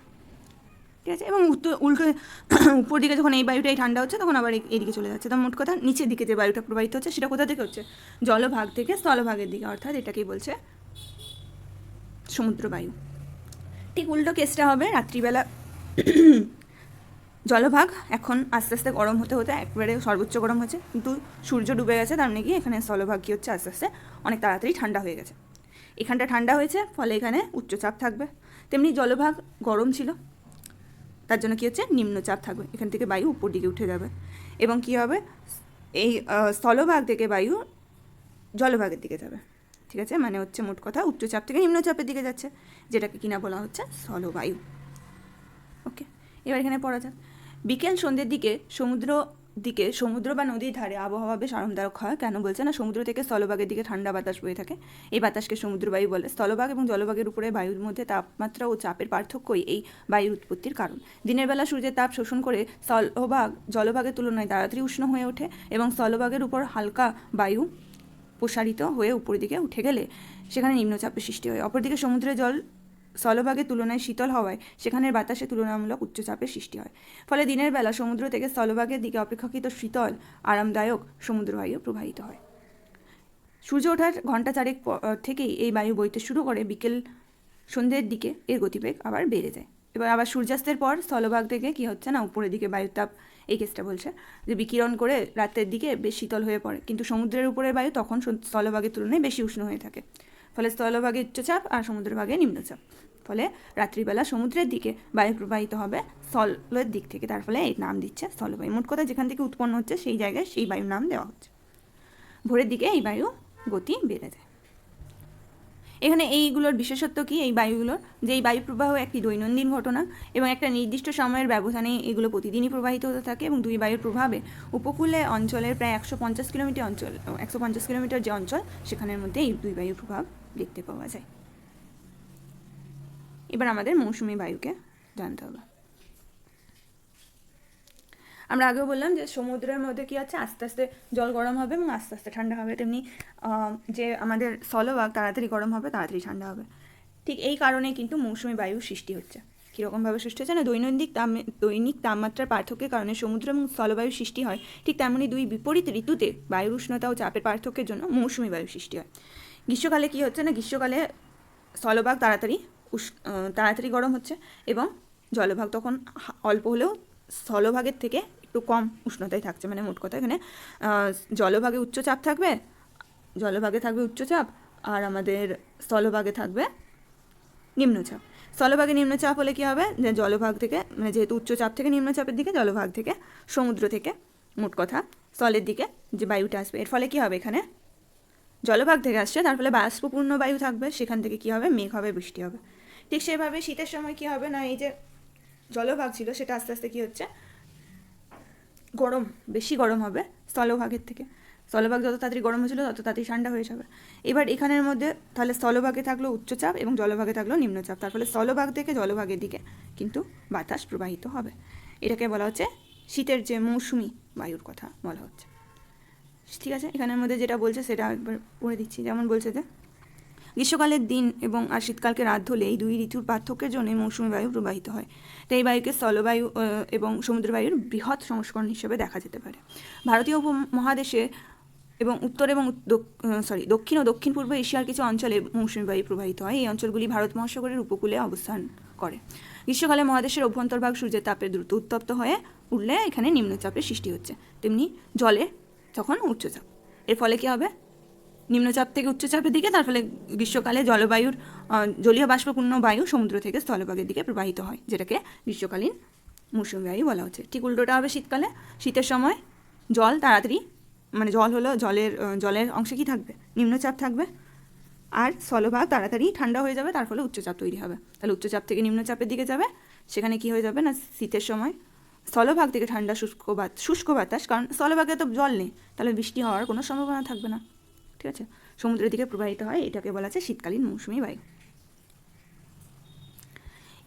ঠিক আছে, এবং উল্টো উপর দিকে যখন এই বায়ুটাই ঠান্ডা হচ্ছে, তখন আবার এইদিকে চলে যাচ্ছে। তো মোট কথা নিচের দিকে যে বায়ুটা প্রবাহিত হচ্ছে, সেটা কোথা থেকে হচ্ছে, জলভাগ থেকে স্থলভাগের দিকে, অর্থাৎ এটাকেই বলছে সমুদ্র বায়ু। ঠিক উল্টো কেসটা হবে রাত্রিবেলা। জলভাগ এখন আস্তে আস্তে গরম হতে হতে একবারে সর্বোচ্চ গরম হচ্ছে, কিন্তু সূর্য ডুবে গেছে, তার মানে কি এখানে স্থলভাগ কী হচ্ছে, আস্তে আস্তে অনেক তাড়াতাড়ি ঠান্ডা হয়ে গেছে। এখানটা ঠান্ডা হয়েছে, ফলে এখানে উচ্চচাপ থাকবে। তেমনি জলভাগ গরম ছিল, তার জন্য কী হচ্ছে, নিম্নচাপ থাকবে, এখান থেকে বায়ু উপর দিকে উঠে যাবে, এবং কী হবে, এই স্থলভাগ থেকে বায়ু জলভাগের দিকে যাবে। ঠিক আছে, মানে হচ্ছে মোট কথা উচ্চচাপ থেকে নিম্নচাপের দিকে যাচ্ছে, যেটাকে কিনা বলা হচ্ছে স্থলবায়ু। ওকে, এবার এখানে পড়া যাক। বিকেল সন্ধ্যের দিকে সমুদ্র বা নদীর ধারে আবহাওয়া বেশ আরামদায়ক হয়। কেন বলছে না, সমুদ্র থেকে স্থলভাগের দিকে ঠান্ডা বাতাস বয়ে থাকে, এই বাতাসকে সমুদ্রবায়ু বলে। স্থলভাগ এবং জলভাগের উপরে বায়ুর মধ্যে তাপমাত্রা ও চাপের পার্থক্যই এই বায়ুর উৎপত্তির কারণ। দিনের বেলা সূর্যের তাপ শোষণ করে স্থলভাগ জলভাগের তুলনায় তাড়াতাড়ি উষ্ণ হয়ে ওঠে, এবং স্থলভাগের উপর হালকা বায়ু প্রসারিত হয়ে উপরের দিকে উঠে গেলে সেখানে নিম্নচাপের সৃষ্টি হয়। অপরদিকে সমুদ্রের জল স্থলভাগের তুলনায় শীতল হওয়ায় সেখানের বাতাসে তুলনামূলক উচ্চচাপের সৃষ্টি হয়। ফলে দিনের বেলা সমুদ্র থেকে স্থলভাগের দিকে অপেক্ষাকৃত শীতল আরামদায়ক সমুদ্রবায়ু প্রবাহিত হয়। সূর্য ওঠার ঘণ্টা চারেক থেকেই এই বায়ু বইতে শুরু করে, বিকেল সন্ধ্যের দিকে এর গতিবেগ আবার বেড়ে যায়। এবার আবার সূর্যাস্তের পর স্থলভাগ থেকে কী হচ্ছে না, উপরের দিকে বায়ুর তাপ, এই কেসটা বলছে যে বিকিরণ করে রাতের দিকে বেশ শীতল হয়ে পড়ে, কিন্তু সমুদ্রের উপরের বায়ু তখন স্থলভাগের তুলনায় বেশি উষ্ণ হয়ে থাকে। ফলে স্থলভাগে উচ্চচাপ আর সমুদ্রভাগে নিম্নচাপ, ফলে রাত্রিবেলা সমুদ্রের দিকে বায়ু প্রবাহিত হবে স্থলের দিক থেকে, তার ফলে এই নাম দিচ্ছে স্থলবায়ু। মোট কথা যেখান থেকে উৎপন্ন হচ্ছে সেই জায়গায় সেই বায়ুর নাম দেওয়া হচ্ছে। ভোরের দিকে এই বায়ু গতি বেড়ে যায়। এখানে এইগুলোর বিশেষত্ব কি, এই বায়ুগুলোর যে এই বায়ু প্রবাহ একটি দৈনন্দিন ঘটনা এবং একটা নির্দিষ্ট সময়ের ব্যবধানে এগুলো প্রতিদিনই প্রবাহিত হতে থাকে, এবং দুই বায়ুর প্রভাবে উপকূলে অঞ্চলের প্রায় 150 কিলোমিটার যে অঞ্চল, সেখানের মধ্যে এই দুই বায়ুর প্রভাব দেখতে পাওয়া যায়। এবার আমাদের মৌসুমি বায়ুকে জানতে হবে। আমরা আগেও বললাম যে সমুদ্রের মধ্যে কী আছে, আস্তে আস্তে জল গরম হবে এবং আস্তে আস্তে ঠান্ডা হবে, তেমনি যে আমাদের স্থলভাগ তাড়াতাড়ি গরম হবে, তাড়াতাড়ি ঠান্ডা হবে। ঠিক এই কারণেই কিন্তু মৌসুমি বায়ুর সৃষ্টি হচ্ছে। কীরকমভাবে সৃষ্টি হচ্ছে না, দৈনিক তাপমাত্রার পার্থক্যের কারণে সমুদ্র এবং স্থলবায়ুর সৃষ্টি হয়, ঠিক তেমনই দুই বিপরীত ঋতুতে বায়ুর উষ্ণতা ও চাপের পার্থক্যের জন্য মৌসুমি বায়ুর সৃষ্টি হয়। গ্রীষ্মকালে কী হচ্ছে না, গ্রীষ্মকালে স্থলভাগ তাড়াতাড়ি গরম হচ্ছে এবং জলভাগ তখন অল্প হলেও স্থলভাগের থেকে একটু কম উষ্ণতায় থাকছে। মানে মোট কথা এখানে জলভাগে উচ্চচাপ থাকবে, উচ্চচাপ, আর আমাদের স্থলভাগে থাকবে নিম্নচাপ। স্থলভাগে নিম্নচাপ হলে কী হবে, যে জলভাগ থেকে, মানে যেহেতু উচ্চচাপ থেকে নিম্নচাপের দিকে, জলভাগ থেকে সমুদ্র থেকে মোট কথা স্থলের দিকে যে বায়ুটা আসবে, এর ফলে কী হবে, এখানে জলভাগ থেকে আসছে, তার ফলে বাষ্পপূর্ণ বায়ু থাকবে, সেখান থেকে কী হবে, মেঘ হবে, বৃষ্টি হবে। ঠিক সেভাবে শীতের সময় কী হবে না, এই যে জলভাগ ছিল সেটা আস্তে আস্তে কী হচ্ছে, বেশি গরম হবে স্থলভাগের থেকে। স্থলভাগ যত তাড়াতাড়ি গরম হয়েছিল তত তাড়াতাড়ি ঠান্ডা হয়ে যাবে। এবার এখানের মধ্যে তাহলে স্থলভাগে থাকলো উচ্চচাপ এবং জলভাগে থাকলো নিম্নচাপ, তার ফলে স্থলভাগ থেকে জলভাগের দিকে কিন্তু বাতাস প্রবাহিত হবে। এটাকে বলা হচ্ছে শীতের যে মৌসুমি বায়ুর কথা বলা হচ্ছে। ঠিক আছে, এখানের মধ্যে যেটা বলছে সেটা একবার পড়ে দিচ্ছি। যেমন বলছে যে গ্রীষ্মকালের দিন এবং আর শীতকালকে রাত হলে এই দুই ঋতুর পার্থক্যের জন্য মৌসুমি বায়ু প্রবাহিত হয়। তাই এই বায়ুকে স্থলবায়ু এবং সমুদ্র বায়ুর বৃহৎ সংস্করণ হিসেবে দেখা যেতে পারে। ভারতীয় উপমহাদেশে এবং উত্তর এবং দক্ষিণ ও দক্ষিণ পূর্ব এশিয়ার কিছু অঞ্চলে মৌসুমি বায়ু প্রবাহিত হয়। এই অঞ্চলগুলি ভারত মহাসাগরের উপকূলে অবস্থান করে। গ্রীষ্মকালে মহাদেশের অভ্যন্তরভাগ সূর্যের তাপে দ্রুত উত্তপ্ত হয়ে উঠলে এখানে নিম্নচাপের সৃষ্টি হচ্ছে, তেমনি জলে তখন উচ্চচাপ। এর ফলে কী হবে, নিম্নচাপ থেকে উচ্চচাপের দিকে, তার ফলে গ্রীষ্মকালে জলীয় বাষ্পপূর্ণ বায়ু সমুদ্র থেকে স্থলভাগের দিকে প্রবাহিত হয়, যেটাকে গ্রীষ্মকালীন মৌসুমি বায়ু বলা হচ্ছে। ঠিক উল্টোটা হবে শীতকালে। শীতের সময় জল তাড়াতাড়ি, মানে জল হলো জলের অংশে কী থাকবে, নিম্নচাপ থাকবে, আর স্থলভাগ তাড়াতাড়ি ঠান্ডা হয়ে যাবে, তার ফলে উচ্চচাপ তৈরি হবে। তাহলে উচ্চচাপ থেকে নিম্নচাপের দিকে যাবে, সেখানে কী হয়ে যাবে না, শীতের সময় স্থলভাগ থেকে ঠান্ডা শুষ্ক বাতাস, কারণ স্থলভাগে তো জল নেই, তাহলে বৃষ্টি হওয়ার কোনো সম্ভাবনা থাকবে না। ঠিক আছে, সমুদ্রের দিকে প্রবাহিত হয়, এটাকে বলা হচ্ছে শীতকালীন মৌসুমি বায়ু।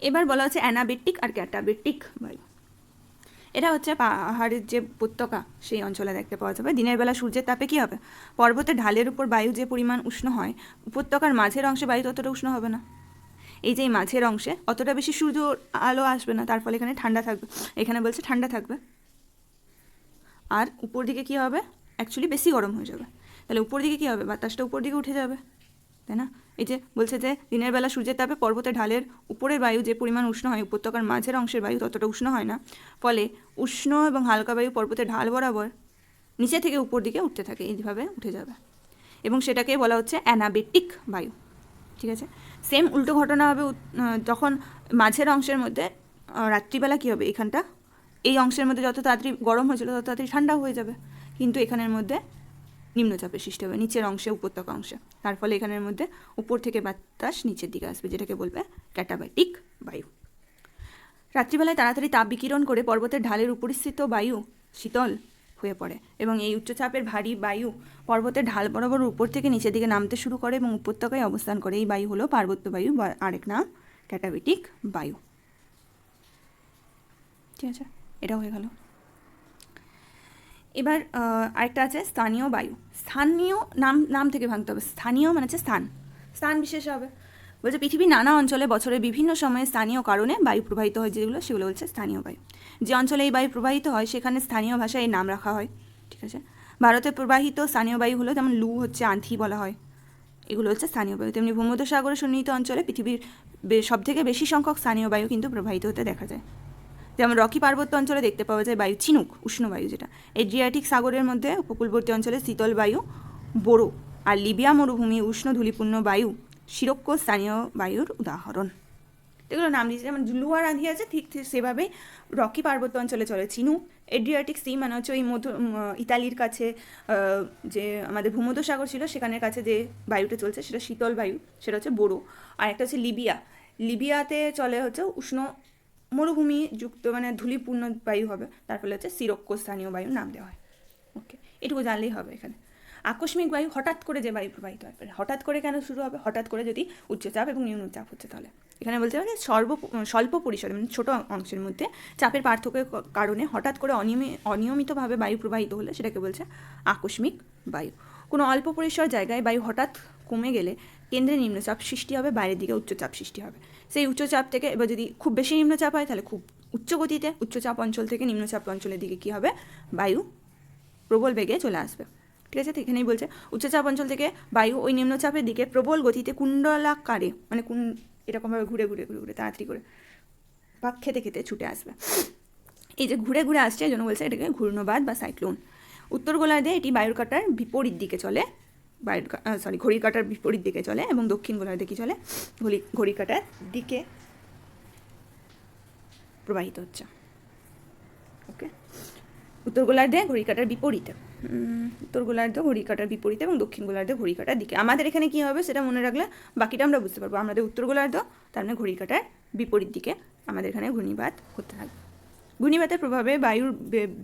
এবার বলা হচ্ছে অ্যানাবেটিক আর ক্যাটাবেটিক বায়ু। এটা হচ্ছে পাহাড়ের যে উপত্যকা সেই অঞ্চলে দেখতে পাওয়া যাবে। দিনের বেলা সূর্যের তাপে কী হবে, পর্বতের ঢালের উপর বায়ু যে পরিমাণ উষ্ণ হয়, উপত্যকার মাঝের অংশে বায়ু ততটা উষ্ণ হবে না। এই যে মাঝের অংশে অতটা বেশি সূর্য আলো আসবে না, তার ফলে এখানে ঠান্ডা থাকবে। এখানে বলছে ঠান্ডা থাকবে, আর উপর দিকে কী হবে, অ্যাকচুয়ালি বেশি গরম হয়ে যাবে। তাহলে উপর দিকে কী হবে, বাতাসটা উপর দিকে উঠে যাবে, তাই না? এই যে বলছে যে দিনের বেলা সূর্যের তাপে পর্বতের ঢালের উপরের বায়ু যে পরিমাণ উষ্ণ হয়, উপত্যকার মাঝের অংশের বায়ু ততটা উষ্ণ হয় না, ফলে উষ্ণ এবং হালকা বায়ু পর্বতের ঢাল বরাবর নিচে থেকে উপর দিকে উঠতে থাকে, এইভাবে উঠে যাবে, এবং সেটাকে বলা হচ্ছে অ্যানাবেটিক বায়ু। ঠিক আছে, সেম উল্টো ঘটনা হবে যখন মাঝের অংশের মধ্যে রাত্রিবেলা কী হবে, এখানটা এই অংশের মধ্যে যত তাড়াতাড়ি গরম হয়েছিল তত তাড়াতাড়ি ঠান্ডা হয়ে যাবে, কিন্তু এখানের মধ্যে নিম্নচাপের সৃষ্টি হবে নিচের অংশে, উপত্যকা অংশে, তার ফলে এখানের মধ্যে উপর থেকে বাতাস নিচের দিকে আসবে, যেটাকে বলবে ক্যাটাবেটিক বায়ু। রাত্রিবেলায় তাড়াতাড়ি তাপ বিকিরণ করে পর্বতের ঢালের উপরিস্থিত বায়ু শীতল হয়ে পড়ে, এবং এই উচ্চচাপের ভারী বায়ু পর্বতের ঢাল বরাবর উপর থেকে নিচের দিকে নামতে শুরু করে এবং উপত্যকায় অবস্থান করে। এই বায়ু হলো পার্বত্য বায়ু, বা আরেক নাম ক্যাটাবেটিক বায়ু। ঠিক আছে, এটা হয়ে গেল। এবার আরেকটা আছে স্থানীয় বায়ু। স্থানীয় নাম থেকে ভাঙতে হবে। স্থানীয় মানে হচ্ছে স্থান বিশেষ হবে। বলছে পৃথিবীর নানা অঞ্চলে বছরের বিভিন্ন সময়ে স্থানীয় কারণে বায়ু প্রবাহিত হয়, সেগুলো বলছে স্থানীয় বায়ু। যে অঞ্চলে এই বায়ু প্রবাহিত হয় সেখানে স্থানীয় ভাষায় এর নাম রাখা হয়। ঠিক আছে, ভারতে প্রবাহিত স্থানীয় বায়ু হলো, যেমন লু হচ্ছে, আঁধি বলা হয়, এগুলো হচ্ছে স্থানীয় বায়ু। তেমনি ভূমধ্যসাগরে সন্নিহিত অঞ্চলে পৃথিবীর সবথেকে বেশি সংখ্যক স্থানীয় বায়ু কিন্তু প্রবাহিত হতে দেখা যায়। যেমন রকি পার্বত্য অঞ্চলে দেখতে পাওয়া যায় বায়ু চিনুক, উষ্ণ বায়ু, যেটা এড্রিয়াটিক সাগরের মধ্যে উপকূলবর্তী অঞ্চলে শীতল বায়ু বোরো, আর লিবিয়া মরুভূমি উষ্ণ ধূলিপূর্ণ বায়ু শিরোক্ষ স্থানীয় বায়ুর উদাহরণ। এগুলো নাম দিয়েছে, যেমন লু আর আঁধি আছে, ঠিক সেভাবেই রকি পার্বত্য অঞ্চলে চলে চিনুক। এড্রিয়াটিক সি মানে হচ্ছে ওই ইতালির কাছে যে আমাদের ভূমধ্যসাগর ছিল সেখানের কাছে যে বায়ুটা চলছে সেটা শীতল বায়ু, সেটা হচ্ছে বোরো। আর একটা হচ্ছে লিবিয়াতে চলে হচ্ছে উষ্ণ মরুভূমি যুক্ত, মানে ধূলিপূর্ণ বায়ু হবে, তার ফলে হচ্ছে শিরোক্ষ স্থানীয় বায়ুর নাম দেওয়া হয়। ওকে, এটুকু জানলেই হবে। এখানে আকস্মিক বায়ু, হঠাৎ করে যে বায়ু প্রবাহিত হয়, হঠাৎ করে কেন শুরু হবে, হঠাৎ করে যদি উচ্চচাপ এবং নিম্নচাপ হচ্ছে তাহলে এখানে বলতে পারে স্বল্প পরিসরে মানে ছোটো অংশের মধ্যে চাপের পার্থক্যের কারণে হঠাৎ করে অনিয়মিতভাবে বায়ু প্রবাহিত হলে সেটাকে বলছে আকস্মিক বায়ু। কোনো অল্প পরিসর জায়গায় বায়ু হঠাৎ কমে গেলে কেন্দ্রে নিম্নচাপ সৃষ্টি হবে, বাইরের দিকে উচ্চচাপ সৃষ্টি হবে। সেই উচ্চচাপ থেকে এবার যদি খুব বেশি নিম্নচাপ হয় তাহলে খুব উচ্চ গতিতে উচ্চচাপ অঞ্চল থেকে নিম্নচাপ অঞ্চলের দিকে কী হবে, বায়ু প্রবল বেগে চলে আসবে। ঠিক আছে, তো এখানেই বলছে উচ্চচাপ অঞ্চল থেকে বায়ু ওই নিম্নচাপের দিকে প্রবল গতিতে কুণ্ডলাকারে মানে এরকমভাবে ঘুরে ঘুরে ঘুরে ঘুরে তাড়াতাড়ি করে পাক খেতে খেতে ছুটে আসবে। এই যে ঘুরে ঘুরে আসছে এই জন্য বলছে এটাকে ঘূর্ণবাদ বা সাইক্লোন। উত্তর গোলার্ধে এটি বায়ুর কাঁটার বিপরীত দিকে চলে, ঘড়ির কাঁটার বিপরীত দিকে চলে, এবং দক্ষিণ গোলার্ধে কী চলে, ঘড়ির কাঁটার দিকে প্রবাহিত হচ্ছে। ওকে, উত্তর গোলার্ধে ঘড়ির কাঁটার বিপরীতে, উত্তর গোলার্ধে ঘড়ির কাঁটার বিপরীতে এবং দক্ষিণ গোলার্ধে ঘড়ির কাঁটার দিকে। আমাদের এখানে কী হবে সেটা মনে রাখলে বাকিটা আমরা বুঝতে পারবো। আমাদের উত্তর গোলার্ধ তার মানে ঘড়ির কাঁটার বিপরীত দিকে আমাদের এখানে ঘূর্ণিবাত হতে থাকবে। ঘূর্ণিবাতের প্রভাবে বায়ুর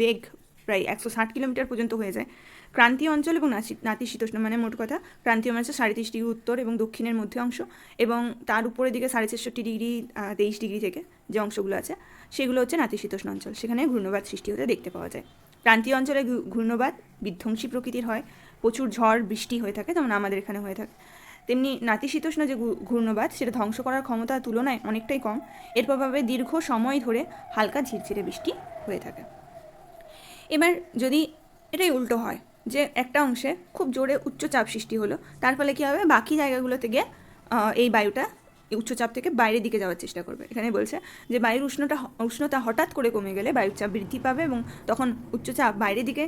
বেগ প্রায় 160 কিলোমিটার পর্যন্ত হয়ে যায়। ক্রান্তীয় অঞ্চল এবং নাতিশীতোষ্ণ মানে মোট কথা ক্রান্তীয় মানে 37.5 ডিগ্রি উত্তর এবং দক্ষিণের মধ্যে অংশ, এবং তার উপরের দিকে 63.5 ডিগ্রি 23 ডিগ্রি থেকে যে অংশগুলো আছে সেগুলো হচ্ছে নাতিশীতোষ্ণ অঞ্চল, সেখানে ঘূর্ণবাত সৃষ্টি হতে দেখতে পাওয়া যায়। ক্রান্তীয় অঞ্চলে ঘূর্ণবাত বিধ্বংসী প্রকৃতির হয়, প্রচুর ঝড় বৃষ্টি হয়ে থাকে, যেমন আমাদের এখানে হয়ে থাকে। তেমনি নাতিশীতোষ্ণ যে ঘূর্ণবাত সেটা ধ্বংস করার ক্ষমতার তুলনায় অনেকটাই কম, এর প্রভাবে দীর্ঘ সময় ধরে হালকা ঝিরঝিরে বৃষ্টি হয়ে থাকে। এবার যদি এটাই উল্টো হয় যে একটা অংশে খুব জোরে উচ্চচাপ সৃষ্টি হলো, তার ফলে কী হবে, বাকি জায়গাগুলোতে গিয়ে এই বায়ুটা উচ্চচাপ থেকে বাইরের দিকে যাওয়ার চেষ্টা করবে। এখানে বলছে যে বায়ুর উষ্ণতা হঠাৎ করে কমে গেলে বায়ুর চাপ বৃদ্ধি পাবে এবং তখন উচ্চচাপ বাইরের দিকে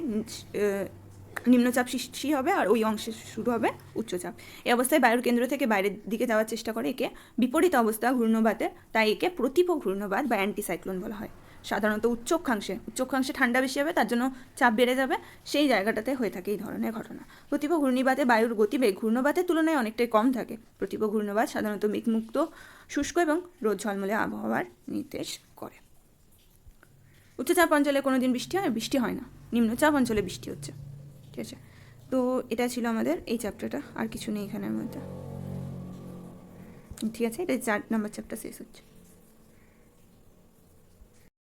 নিম্নচাপ সৃষ্টি হবে আর ওই অংশে শুরু হবে উচ্চচাপ। এই অবস্থায় বায়ুর কেন্দ্র থেকে বাইরের দিকে যাওয়ার চেষ্টা করে, একে বিপরীত অবস্থা ঘূর্ণবাতে, তাই একে প্রতিপ ঘূর্ণবাত বা অ্যান্টিসাইক্লোন বলা হয়। সাধারণত উচ্চ অক্ষাংশে ঠান্ডা বেশি হবে, তার জন্য চাপ বেড়ে যাবে, সেই জায়গাটাতে হয়ে থাকে এই ধরনের ঘটনা। প্রতিপ ঘূর্ণিবাতে বায়ুর গতিবেগ ঘূর্ণবাতের তুলনায় অনেকটাই কম থাকে। প্রতিপ ঘূর্ণবাত সাধারণত মেঘমুক্ত, শুষ্ক এবং রোদ ঝলমলে আবহাওয়ার নির্দেশ করে। উচ্চচাপ অঞ্চলে কোনো দিন বৃষ্টি হয় না, নিম্নচাপ অঞ্চলে বৃষ্টি হচ্ছে। ঠিক আছে, তো এটা ছিল আমাদের এই চ্যাপ্টারটা, আর কিছু নেই এখানের মধ্যে। ঠিক আছে, এটা 4 নম্বর চ্যাপ্টার শেষ হচ্ছে।